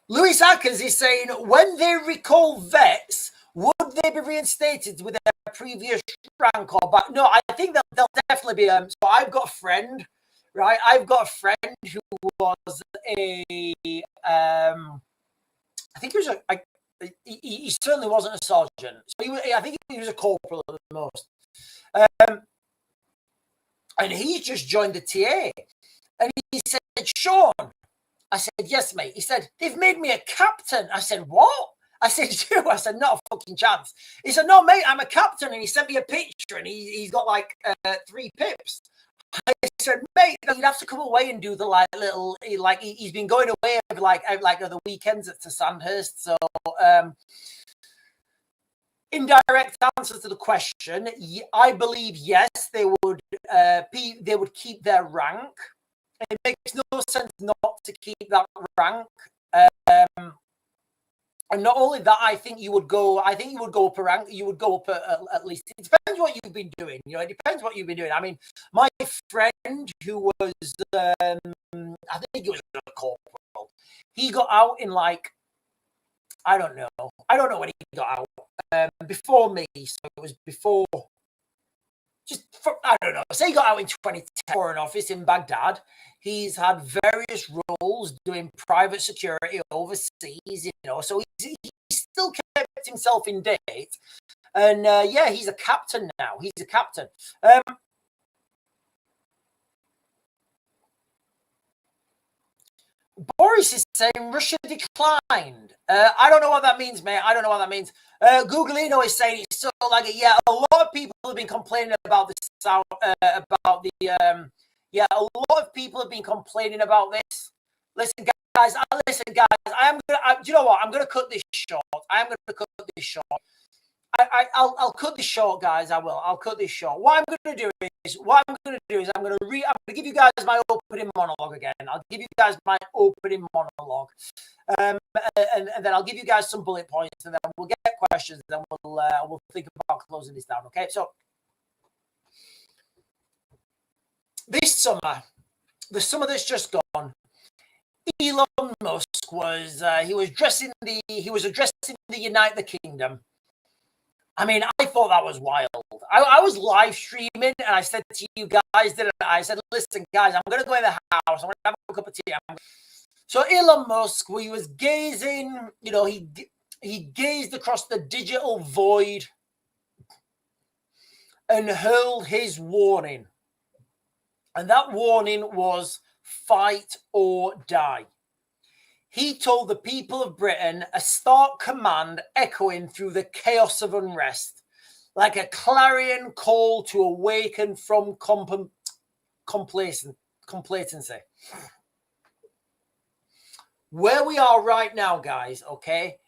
Speaker 1: Louis Ackers is saying, when they recall vets, would they be reinstated with their previous rank or back? No, I think they'll definitely be. So I've got a friend, right? Who was I think he was he certainly wasn't a sergeant. So I think he was a corporal at the most. And he just joined the TA. And he said, "Sean, I said, yes, mate. He said, they've made me a captain. I said, what? I said, you? I said, not a fucking chance. He said, no, mate, I'm a captain. And he sent me a picture and he's got like 3 pips. I said, mate, you'd have to come away and do the like little, like he's been going away like the weekends to Sandhurst. So indirect answer to the question, I believe, yes, they would keep their rank. It makes no sense not to keep that rank. And not only that, I think you would go up a rank. You would go up at least. It depends what you've been doing. You know, it depends what you've been doing. I mean, my friend who was, I think he was a corporal. He got out in like, I don't know when he got out. Before me, so it was before. I don't know. Say he got out in 2010 for an office in Baghdad. He's had various roles doing private security overseas, you know. So he still kept himself in date. And yeah, he's a captain now. He's a captain. Boris is saying Russia declined. I don't know what that means, mate. I don't know what that means. Googleino is saying it's so like yeah. A lot of people have been complaining about this. Yeah, a lot of people have been complaining about this. Listen, guys. Do you know what? I'm gonna cut this short. I'll cut this short, guys. I will. I'll cut this short. What I'm going to do is I'm going to give you guys my opening monologue again. I'll give you guys my opening monologue, and then I'll give you guys some bullet points, and then we'll get questions, and then we'll think about closing this down. Okay, so this summer, the summer that's just gone, Elon Musk was addressing the United Kingdom. I mean, I thought that was wild. I was live streaming and I said to you guys, I said, listen, guys, I'm going to go in the house. I'm going to have a cup of tea. So Elon Musk, he was gazing, you know, he gazed across the digital void and hurled his warning. And that warning was fight or die. He told the people of Britain a stark command echoing through the chaos of unrest, like a clarion call to awaken from complacency. Where we are right now, guys, okay,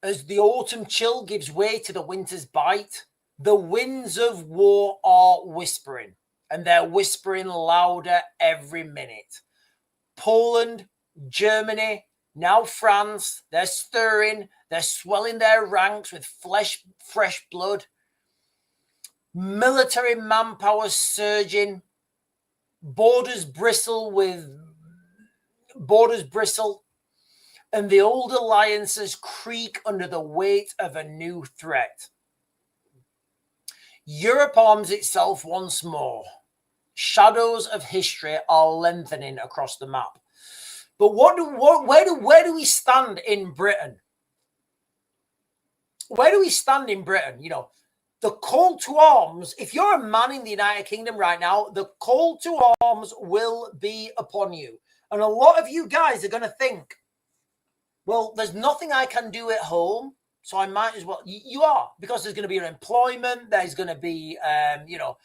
Speaker 1: as the autumn chill gives way to the winter's bite, the winds of war are whispering, and they're whispering louder every minute. Poland, Germany, now France, they're stirring, they're swelling their ranks with fresh blood. Military manpower surging, borders bristle, and the old alliances creak under the weight of a new threat. Europe arms itself once more. Shadows of history are lengthening across the map. But where do we stand in Britain? Where do we stand in Britain? You know, the call to arms, if you're a man in the United Kingdom right now, the call to arms will be upon you. And a lot of you guys are going to think, well, there's nothing I can do at home, so I might as well. You are, because there's going to be unemployment. There's going to be, you know,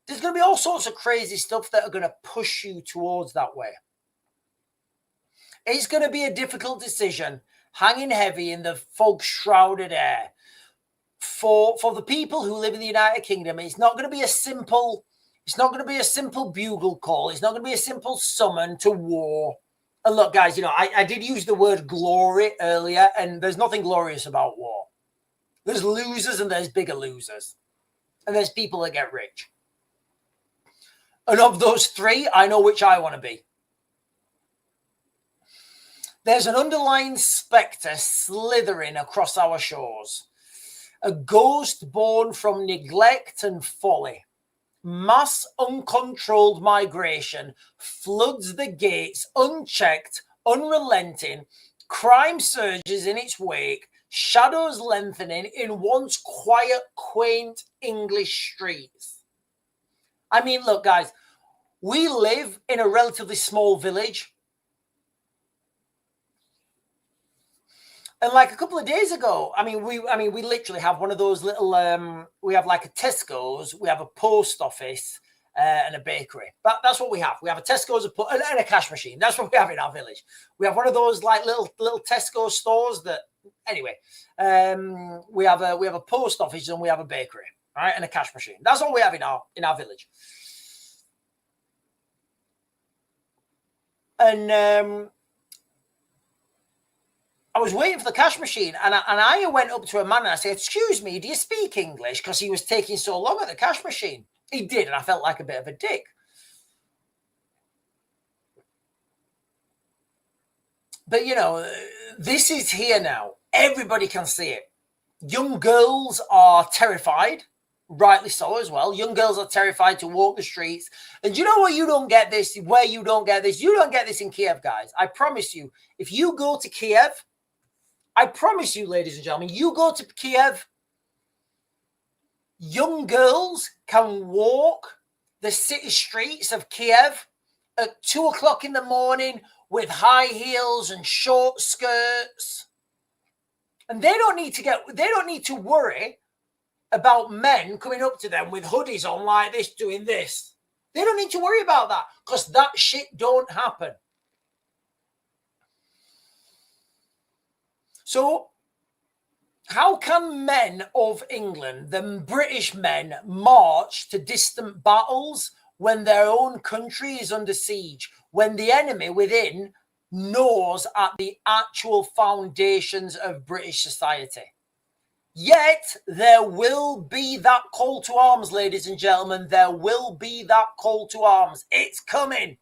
Speaker 1: there's going to be all sorts of crazy stuff that are going to push you towards that way. It's going to be a difficult decision, hanging heavy in the fog-shrouded air. For the people who live in the United Kingdom, it's not going to be a simple bugle call. It's not going to be a simple summon to war. And look, guys, you know, I did use the word glory earlier, and there's nothing glorious about war. There's losers and there's bigger losers. And there's people that get rich. And of those three, I know which I want to be. There's an underlying spectre slithering across our shores. A ghost born from neglect and folly. Mass uncontrolled migration floods the gates unchecked, unrelenting. Crime surges in its wake, shadows lengthening in once quiet, quaint English streets. I mean, look, guys, we live in a relatively small village. And like a couple of days ago, we literally have one of those little, we have like a Tesco's, we have a post office and a bakery. That's what we have. We have a Tesco's and a cash machine. That's what we have in our village. We have one of those like little Tesco stores that, anyway, we have a post office and we have a bakery, right? And a cash machine. That's all we have in our village. And I was waiting for the cash machine, and I went up to a man and I said, "Excuse me, do you speak English?" Because he was taking so long at the cash machine. He did, and I felt like a bit of a dick. But, this is here now. Everybody can see it. Young girls are terrified, rightly so as well. Young girls are terrified to walk the streets. And you know what? You don't get this, where you don't get this. You don't get this in Kiev, guys. I promise you, if you go to Kiev, I promise you, ladies and gentlemen, you go to Kiev, young girls can walk the city streets of Kiev at 2 o'clock in the morning with high heels and short skirts. And they don't need to worry about men coming up to them with hoodies on like this, doing this. They don't need to worry about that, because that shit don't happen. So how can men of England, the British men, march to distant battles when their own country is under siege, when the enemy within gnaws at the actual foundations of British society? Yet there will be that call to arms, ladies and gentlemen. There will be that call to arms. It's coming.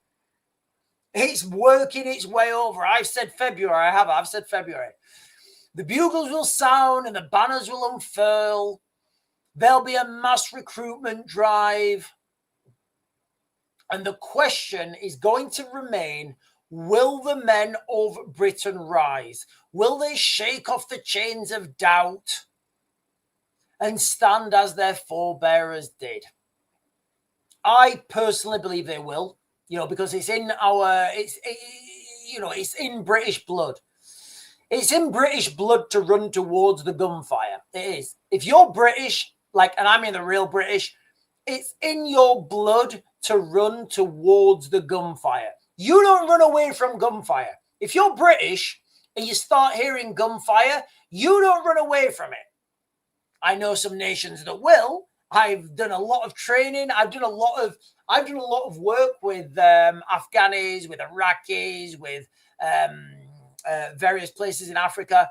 Speaker 1: It's working its way over. I've said February. I've said February. The bugles will sound and the banners will unfurl. There'll be a mass recruitment drive. And the question is going to remain, will the men of Britain rise? Will they shake off the chains of doubt and stand as their forebearers did? I personally believe they will, because it's in it's in British blood. It's in British blood to run towards the gunfire. It is. If you're British, and I mean the real British, it's in your blood to run towards the gunfire. You don't run away from gunfire. If you're British and you start hearing gunfire, you don't run away from it. I know some nations that will. I've done a lot of training. I've done a lot of work with Afghanis, with Iraqis, with various places in Africa.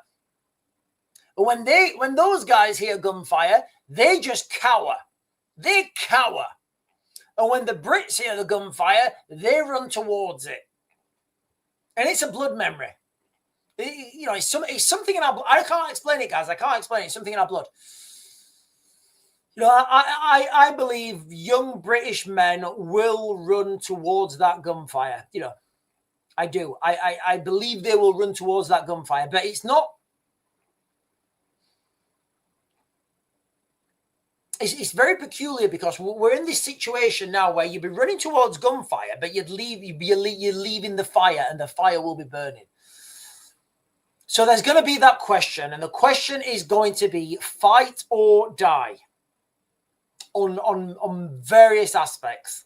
Speaker 1: When those guys hear gunfire, they just cower. They cower. And when the Brits hear the gunfire, they run towards it. And it's a blood memory. It's something in our blood. I can't explain it, guys. I can't explain it. It's something in our blood. I believe young British men will run towards that gunfire. I do. I believe they will run towards that gunfire, but it's not. It's very peculiar, because we're in this situation now where you'd be running towards gunfire, but you're leaving the fire, and the fire will be burning. So there's going to be that question, and the question is going to be fight or die on various aspects.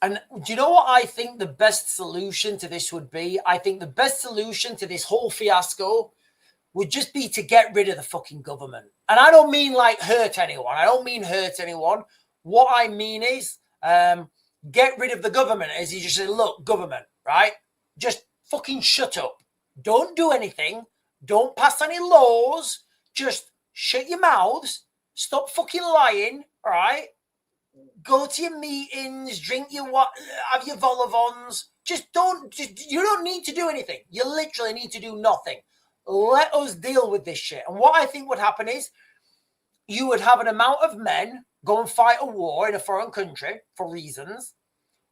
Speaker 1: And do you know what I think the best solution to this would be? I think the best solution to this whole fiasco would just be to get rid of the fucking government. And I don't mean hurt anyone. What I mean is get rid of the government. As you just say, look, government, right? Just fucking shut up. Don't do anything. Don't pass any laws. Just shut your mouths. Stop fucking lying, all right? Go to your meetings, have your vol-au-vents. You don't need to do anything. You literally need to do nothing. Let us deal with this shit. And what I think would happen is you would have an amount of men go and fight a war in a foreign country for reasons.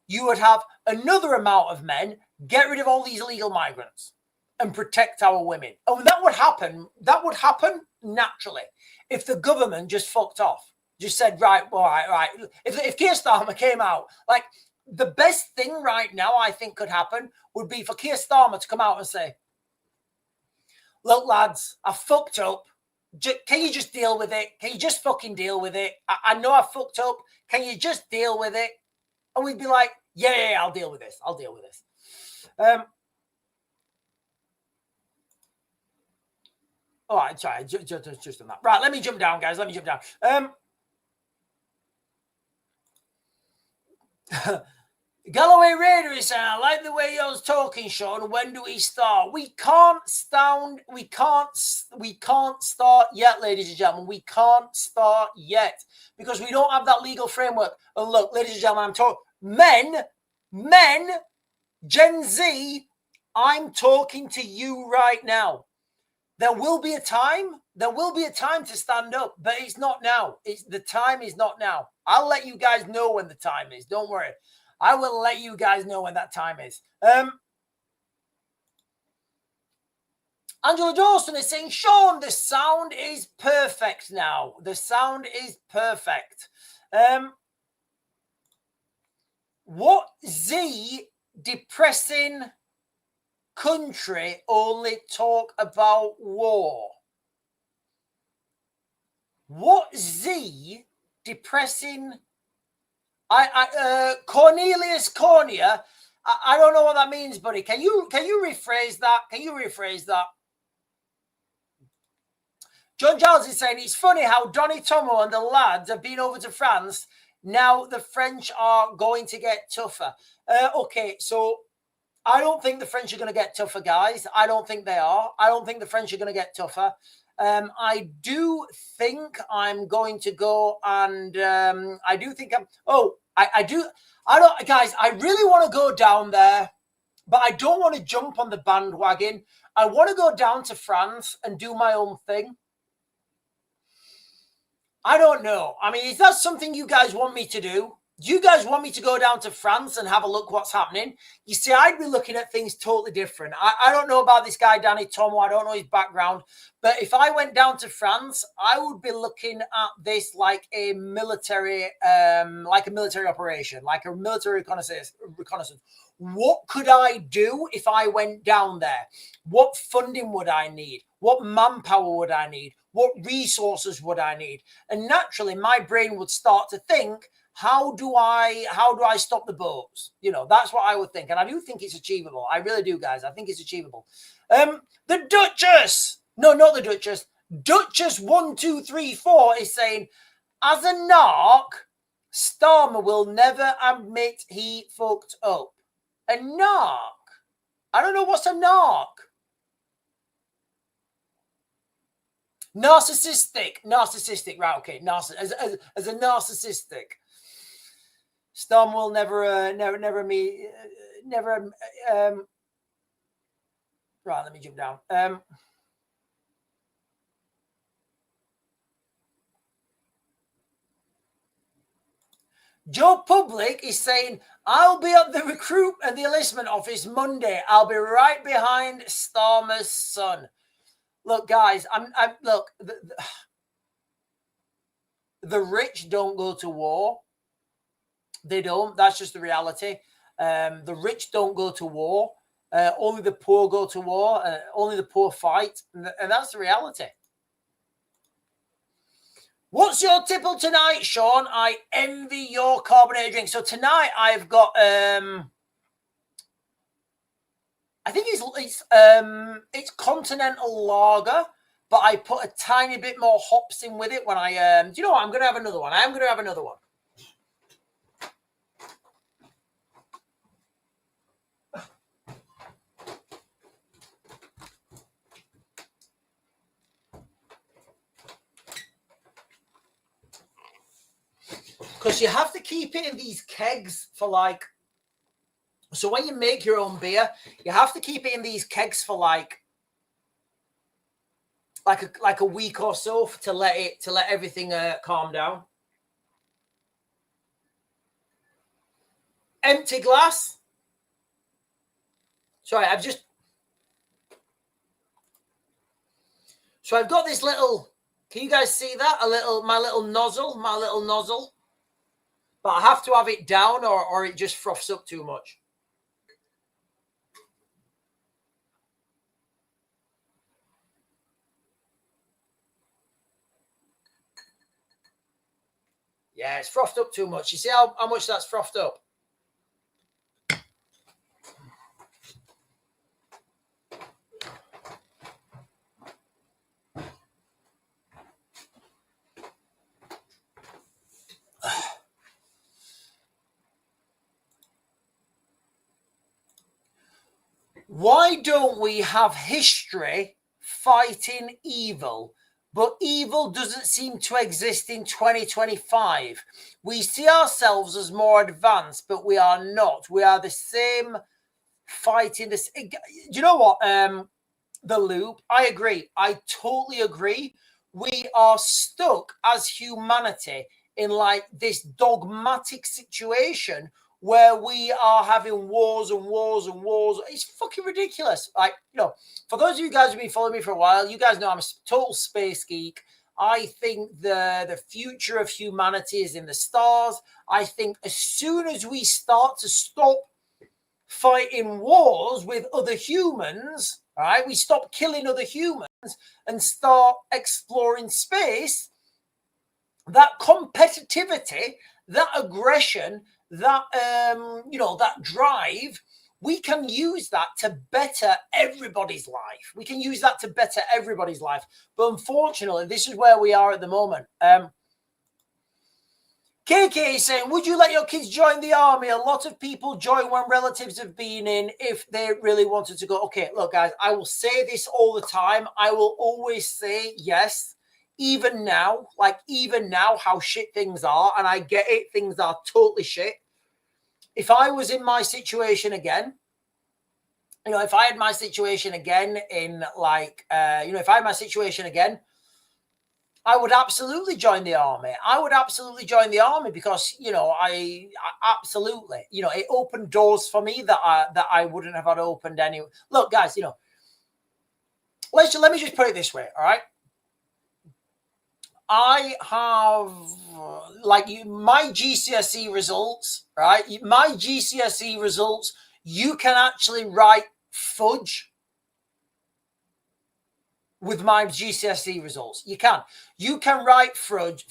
Speaker 1: You would have another amount of men get rid of all these illegal migrants and protect our women. And that would happen naturally if the government just fucked off. Just said, right. If Keir Starmer came out, the best thing right now I think could happen would be for Keir Starmer to come out and say, look, lads, I fucked up. Can you just deal with it? Can you just fucking deal with it? I know I fucked up. Can you just deal with it? And we'd be like, yeah, I'll deal with this. I'll deal with this. All right, sorry, just on that. Right, let me jump down, guys. Let me jump down. Galloway Raider is saying, I like the way you're talking, Sean. When do we start? We can't start yet, ladies and gentlemen. We can't start yet because we don't have that legal framework. And look, ladies and gentlemen, I'm talking men, Gen Z, I'm talking to you right now. There will be a time to stand up, but it's not now. The time is not now. I'll let you guys know when the time is. Don't worry. I will let you guys know when that time is. Angela Dawson is saying, Sean, the sound is perfect now. The sound is perfect. What Z depressing country only talk about war? What Z depressing? Cornelius Cornea. I don't know what that means, buddy. Can you rephrase that? Can you rephrase that? John Giles is saying it's funny how Donny Tomo and the lads have been over to France. Now the French are going to get tougher. Okay, so I don't think the French are going to get tougher, guys. I don't think they are. I don't think the French are going to get tougher. I do think I'm going to go and I do think I'm. Oh, I do. I don't, guys. I really want to go down there, but I don't want to jump on the bandwagon. I want to go down to France and do my own thing. I don't know. I mean, is that something you guys want me to do? Do you guys want me to go down to France and have a look what's happening? You see, I'd be looking at things totally different. I don't know about this guy, Danny Tomo. I don't know his background. But if I went down to France, I would be looking at this like a military operation, like a military reconnaissance. What could I do if I went down there? What funding would I need? What manpower would I need? What resources would I need? And naturally, my brain would start to think, how do I stop the boats? You know, that's what I would think. And I do think it's achievable. I really do, guys. I think it's achievable. The Duchess. No, not the Duchess. Duchess1234 is saying, as a narc, Starmer will never admit he fucked up. A narc? I don't know what's a narc. Narcissistic, right? Okay, as a narcissistic. Storm will never. Right, let me jump down. Joe Public is saying, I'll be at the recruit and the enlistment office Monday. I'll be right behind Starmer's son. Look, guys, look. The rich don't go to war. They don't. That's just the reality. The rich don't go to war. Only the poor go to war. Only the poor fight. And that's the reality. What's your tipple tonight, Sean? I envy your carbonated drink. So tonight I've got I think it's continental lager, but I put a tiny bit more hops in with it when I do you know what? I'm gonna have another one. I am gonna have another one. Because you have to keep it in these kegs for like. So when you make your own beer, you have to keep it in these kegs for like a week or so to let everything calm down. Empty glass. Sorry, So I've got this little. Can you guys see that? My little nozzle. but I have to have it down or it just froths up too much. Yeah, it's frothed up too much. You see how much that's frothed up? Why don't we have history fighting evil? But evil doesn't seem to exist in 2025. We see ourselves as more advanced, but we are not. We are the same fighting this. Do you know what? The loop. I agree. I totally agree. We are stuck as humanity in like this dogmatic situation where we are having wars and wars and wars. It's fucking ridiculous. Like, you know, for those of you guys who've been following me for a while, you guys know I'm a total space geek. I think the future of humanity is in the stars. I think as soon as we start to stop fighting wars with other humans, all right, we stop killing other humans and start exploring space, that competitivity, that aggression, that that drive, we can use that to better everybody's life. We can use that to better everybody's life. But unfortunately, this is where we are at the moment. KK is saying, would you let your kids join the army? A lot of people join when relatives have been in if they really wanted to go. Okay, look, guys, I will say this all the time. I will always say yes. Even now, how shit things are, and I get it, things are totally shit. If I was in my situation again, if I had my situation again if I had my situation again, I would absolutely join the army. I would absolutely join the army because, I absolutely, it opened doors for me that I wouldn't have had opened anyway. Look, guys, let me just put it this way, all right? I have my GCSE results, right? My GCSE results, you can actually write fudge with my GCSE results. You can write fudge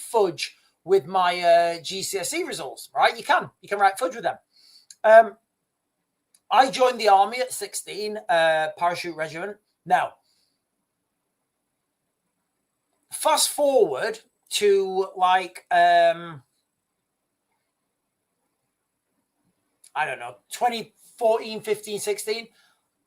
Speaker 1: with my GCSE results, right? You can write fudge with them. I joined the army at 16, parachute regiment. Now, fast forward to I don't know, 2014, 15, 16.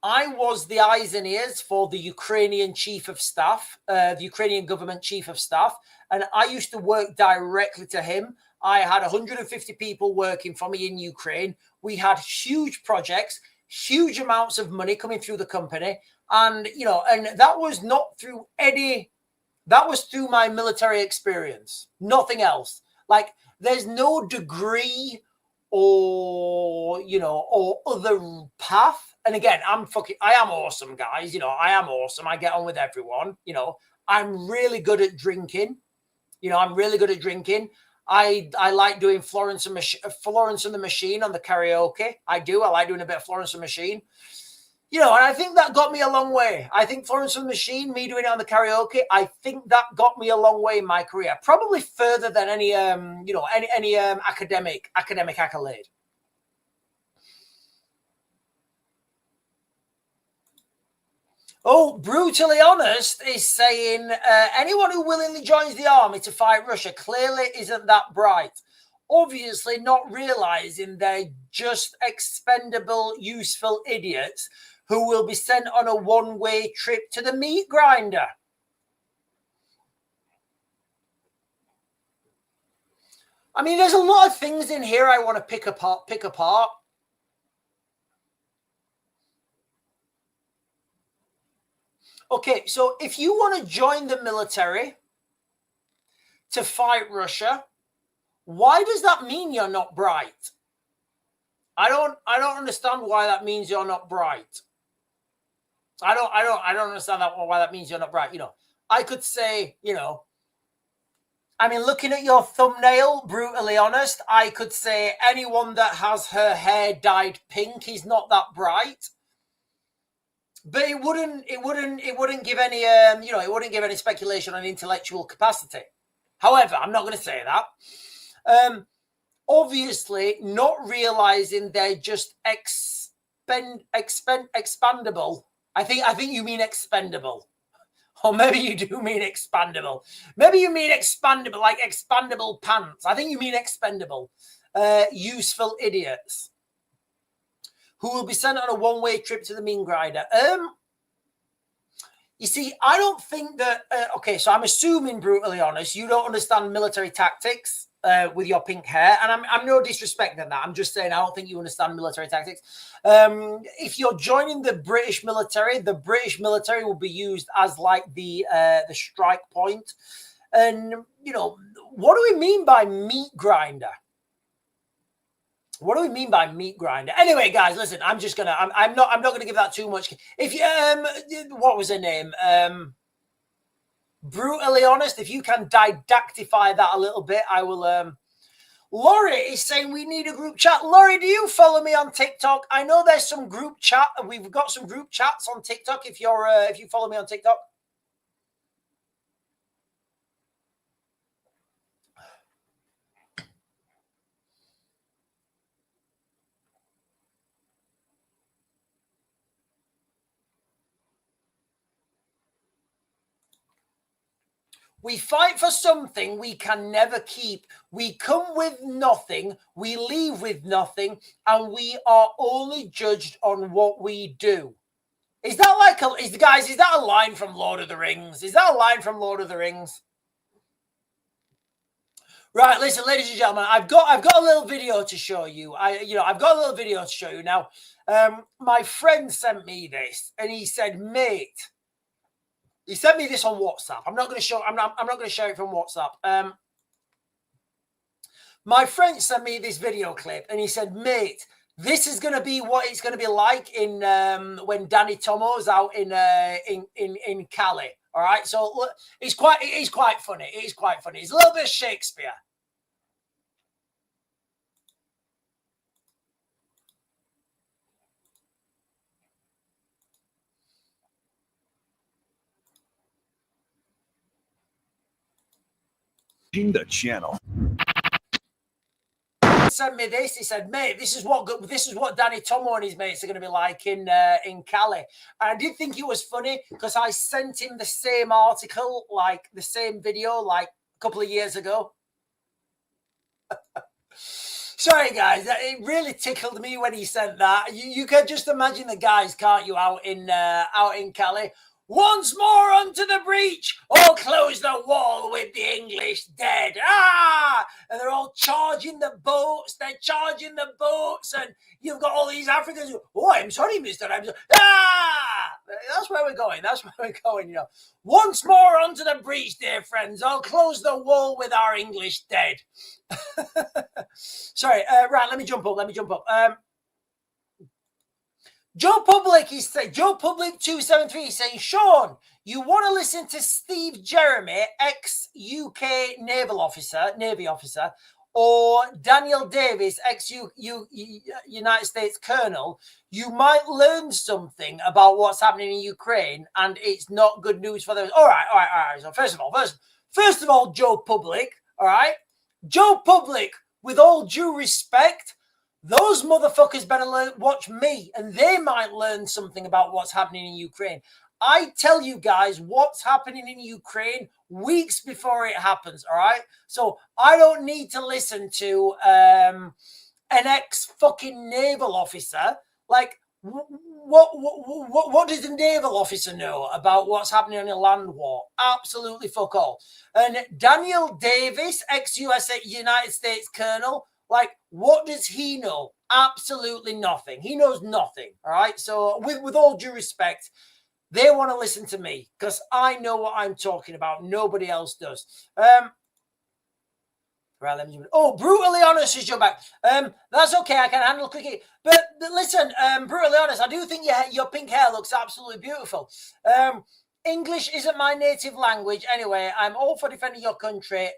Speaker 1: I was the eyes and ears for the Ukrainian chief of staff, the Ukrainian government chief of staff. And I used to work directly to him. I had 150 people working for me in Ukraine. We had huge projects, huge amounts of money coming through the company. And, and that was not through that was through my military experience, nothing else. Like, there's no degree or other path. And again, I am awesome, guys. I am awesome. I get on with everyone. I'm really good at drinking. I like doing Florence and the Machine on the karaoke. I like doing a bit of Florence and the Machine. And I think that got me a long way. I think Florence and the Machine, me doing it on the karaoke, I think that got me a long way in my career. Probably further than any academic accolade. Oh, Brutally Honest is saying, anyone who willingly joins the army to fight Russia clearly isn't that bright. Obviously not realizing they're just expendable, useful idiots who will be sent on a one-way trip to the meat grinder. I mean, there's a lot of things in here I want to pick apart. Okay, so if you want to join the military to fight Russia, why does that mean you're not bright? I don't understand why that means you're not bright. I don't understand why that means you're not bright. I could say, I mean, looking at your thumbnail, brutally honest, I could say anyone that has her hair dyed pink is not that bright. But it wouldn't give any, it wouldn't give any speculation on intellectual capacity. However, I'm not going to say that. Obviously, not realizing they're just expandable. I think you mean expendable. Or maybe you do mean expandable. Maybe you mean expandable, like expandable pants. I think you mean expendable. Useful idiots who will be sent on a one-way trip to the mean grinder. You see, I don't think that... okay, so I'm assuming, brutally honest, you don't understand military tactics with your pink hair. And I'm no disrespect in that. I'm just saying I don't think you understand military tactics. If you're joining the British military will be used as like the strike point. And, what do we mean by meat grinder? What do we mean by meat grinder? Anyway, guys, listen, I'm not gonna give that too much. If you what was her name? Brutally honest, if you can didactify that a little bit, I will. Laurie is saying we need a group chat. Laurie, do you follow me on TikTok? I know there's some group chat. We've got some group chats on TikTok. If you follow me on TikTok. We fight for something we can never keep. We come with nothing, we leave with nothing, and we are only judged on what we do. Is that like is that a line from Lord of the Rings? Is that a line from Lord of the Rings? Right, listen, ladies and gentlemen, I've got a little video to show you. I've got a little video to show you now. My friend sent me this, and he said, mate. He sent me this on WhatsApp. I'm not going to share it from WhatsApp. My friend sent me this video clip, and he said, "Mate, this is going to be what it's going to be like in when Danny Tomo's out in Cali." All right, so look, it is quite funny. It is quite funny. It's a little bit of Shakespeare.
Speaker 2: The channel.
Speaker 1: Sent me this. He said, "Mate, this is what Danny Tomo and his mates are going to be like in Cali." And I did think it was funny because I sent him the same article, like the same video, like a couple of years ago. Sorry, guys, it really tickled me when he sent that. You can just imagine the guys, can't you, out in Cali? Once more onto the breach, or close the wall with the English dead. Ah! And they're all charging the boats. They're charging the boats, and you've got all these Africans who, oh, I'm sorry, mister. I'm sorry. Ah! That's where we're going. That's where we're going, Once more onto the breach, dear friends. I'll close the wall with our English dead. Sorry. Right, let me jump up. Joe Public, Joe Public 273 is saying, Sean, you want to listen to Steve Jeremy, ex-UK Navy officer, or Daniel Davis, ex-United States Colonel, you might learn something about what's happening in Ukraine, and it's not good news for them. All right. So first of all, Joe Public, all right? Joe Public, with all due respect, those motherfuckers better watch me, and they might learn something about what's happening in Ukraine. I tell you guys what's happening in Ukraine weeks before it happens, all right? So I don't need to listen to an ex-fucking naval officer. Like, what does the naval officer know about what's happening in a land war? Absolutely fuck all. And Daniel Davis, ex-United States Colonel, like, what does he know? Absolutely nothing. He knows nothing, all right? So with all due respect, they want to listen to me because I know what I'm talking about. Nobody else does. Right, let me. Oh, brutally honest is your back. That's okay. I can handle quickly. But listen, brutally honest, I do think your pink hair looks absolutely beautiful. English isn't my native language. Anyway, I'm all for defending your country.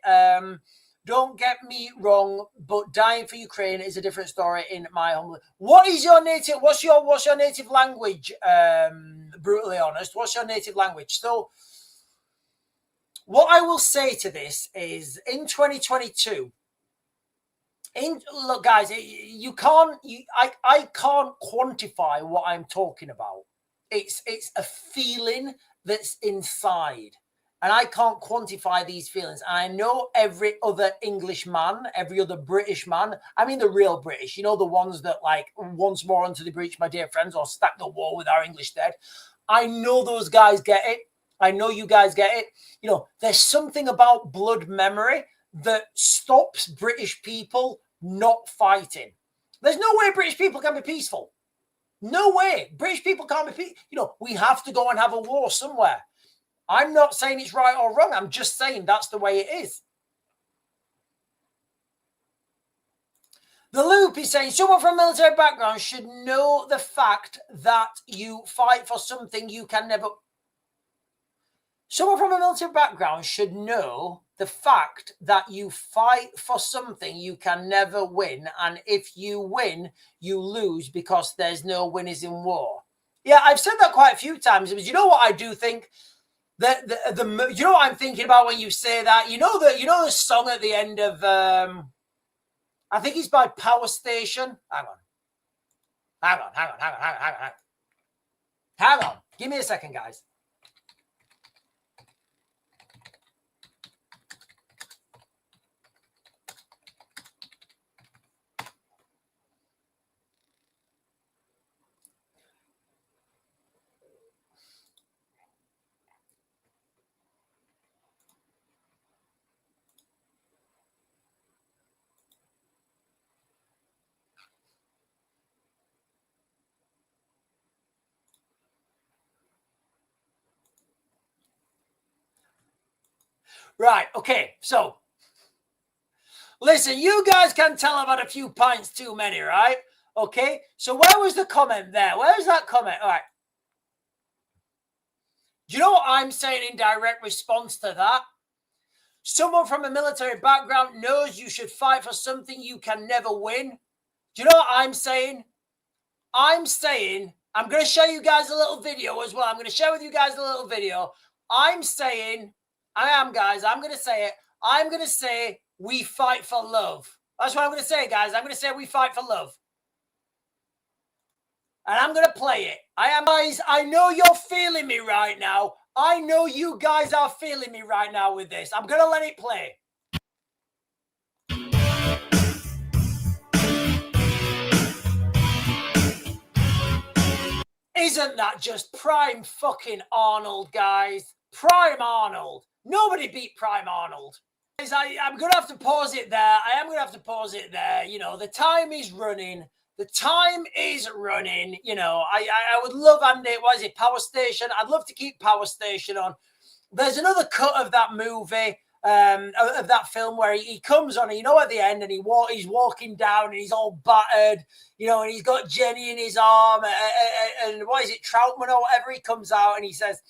Speaker 1: Don't get me wrong, but dying for Ukraine is a different story in my humble. What is your native? What's your native language? Brutally honest, what's your native language? So, what I will say to this is, in 2022, look, guys, I can't quantify what I'm talking about. It's a feeling that's inside. And I can't quantify these feelings. And I know every other English man, every other British man, I mean the real British, you know, the ones that like once more unto the breach, my dear friends, or stack the wall with our English dead. I know those guys get it. I know you guys get it. You know, there's something about blood memory that stops British people not fighting. There's no way British people can be peaceful. No way. British people can't be peaceful. You know, we have to go and have a war somewhere. I'm not saying it's right or wrong. I'm just saying that's the way it is. The Loop is saying someone from a military background should know the fact that you fight for something you can never. Someone from a military background should know the fact that you fight for something you can never win. And if you win, you lose because there's no winners in war. Yeah, I've said that quite a few times. But you know what I do think? The you know what I'm thinking about when you say that? You know the song at the end of I think it's by Power Station. Hang on. Give me a second, guys. Right, okay, so listen, you guys can tell I've had a few pints too many, right? Okay, so where was the comment there? Where's that comment? All right. Do you know what I'm saying in direct response to that? Someone from a military background knows you should fight for something you can never win. Do you know what I'm saying? I'm going to show you guys a little video as well. I'm going to share with you guys a little video. I'm going to say it. I'm going to say we fight for love. That's what I'm going to say, guys. I'm going to say we fight for love. And I'm going to play it. Guys, I know you're feeling me right now. I know you guys are feeling me right now with this. I'm going to let it play. Isn't that just prime fucking Arnold, guys? Prime Arnold. Nobody beat Prime Arnold. Guys, I'm going to have to pause it there. I am going to have to pause it there. You know, the time is running. The time is running. You know, I would love, Andy, what is it, Power Station? I'd love to keep Power Station on. There's another cut of that movie, of that film where he comes on, you know, at the end, and he's walking down and he's all battered, you know, and he's got Jenny in his arm, and what is it, Troutman or whatever, he comes out and he says,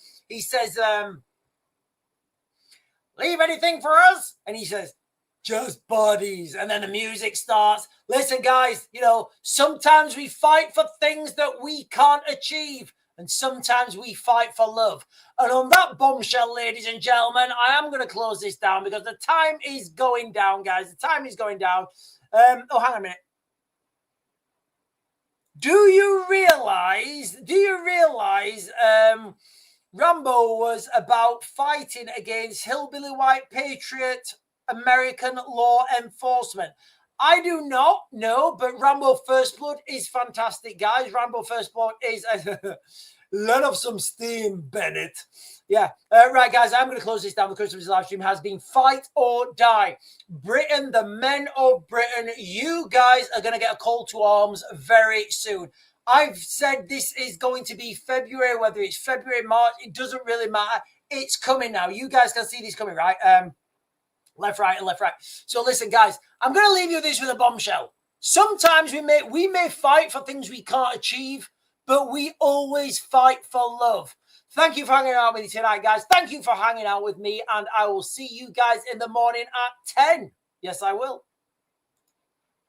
Speaker 1: leave anything for us? And he says, just bodies. And then the music starts. Listen, guys, you know, sometimes we fight for things that we can't achieve. And sometimes we fight for love. And on that bombshell, ladies and gentlemen, I am going to close this down because the time is going down, guys. The time is going down. Hang on a minute. Do you realize Rambo was about fighting against hillbilly white patriot American law enforcement? I do not know, but Rambo First Blood is fantastic, guys. Rambo First Blood is let off some steam, Bennett. Yeah. Right, guys, I'm going to close this down because this live stream has been fight or die. Britain, the men of Britain, you guys are going to get a call to arms very soon. I've said this is going to be February, whether it's February, March, it doesn't really matter. It's coming now. You guys can see this coming, right? Left, right, and left, right. So listen, guys, I'm going to leave you this with a bombshell. Sometimes we may fight for things we can't achieve, but we always fight for love. Thank you for hanging out with me tonight, guys. Thank you for hanging out with me, and I will see you guys in the morning at 10. Yes, I will.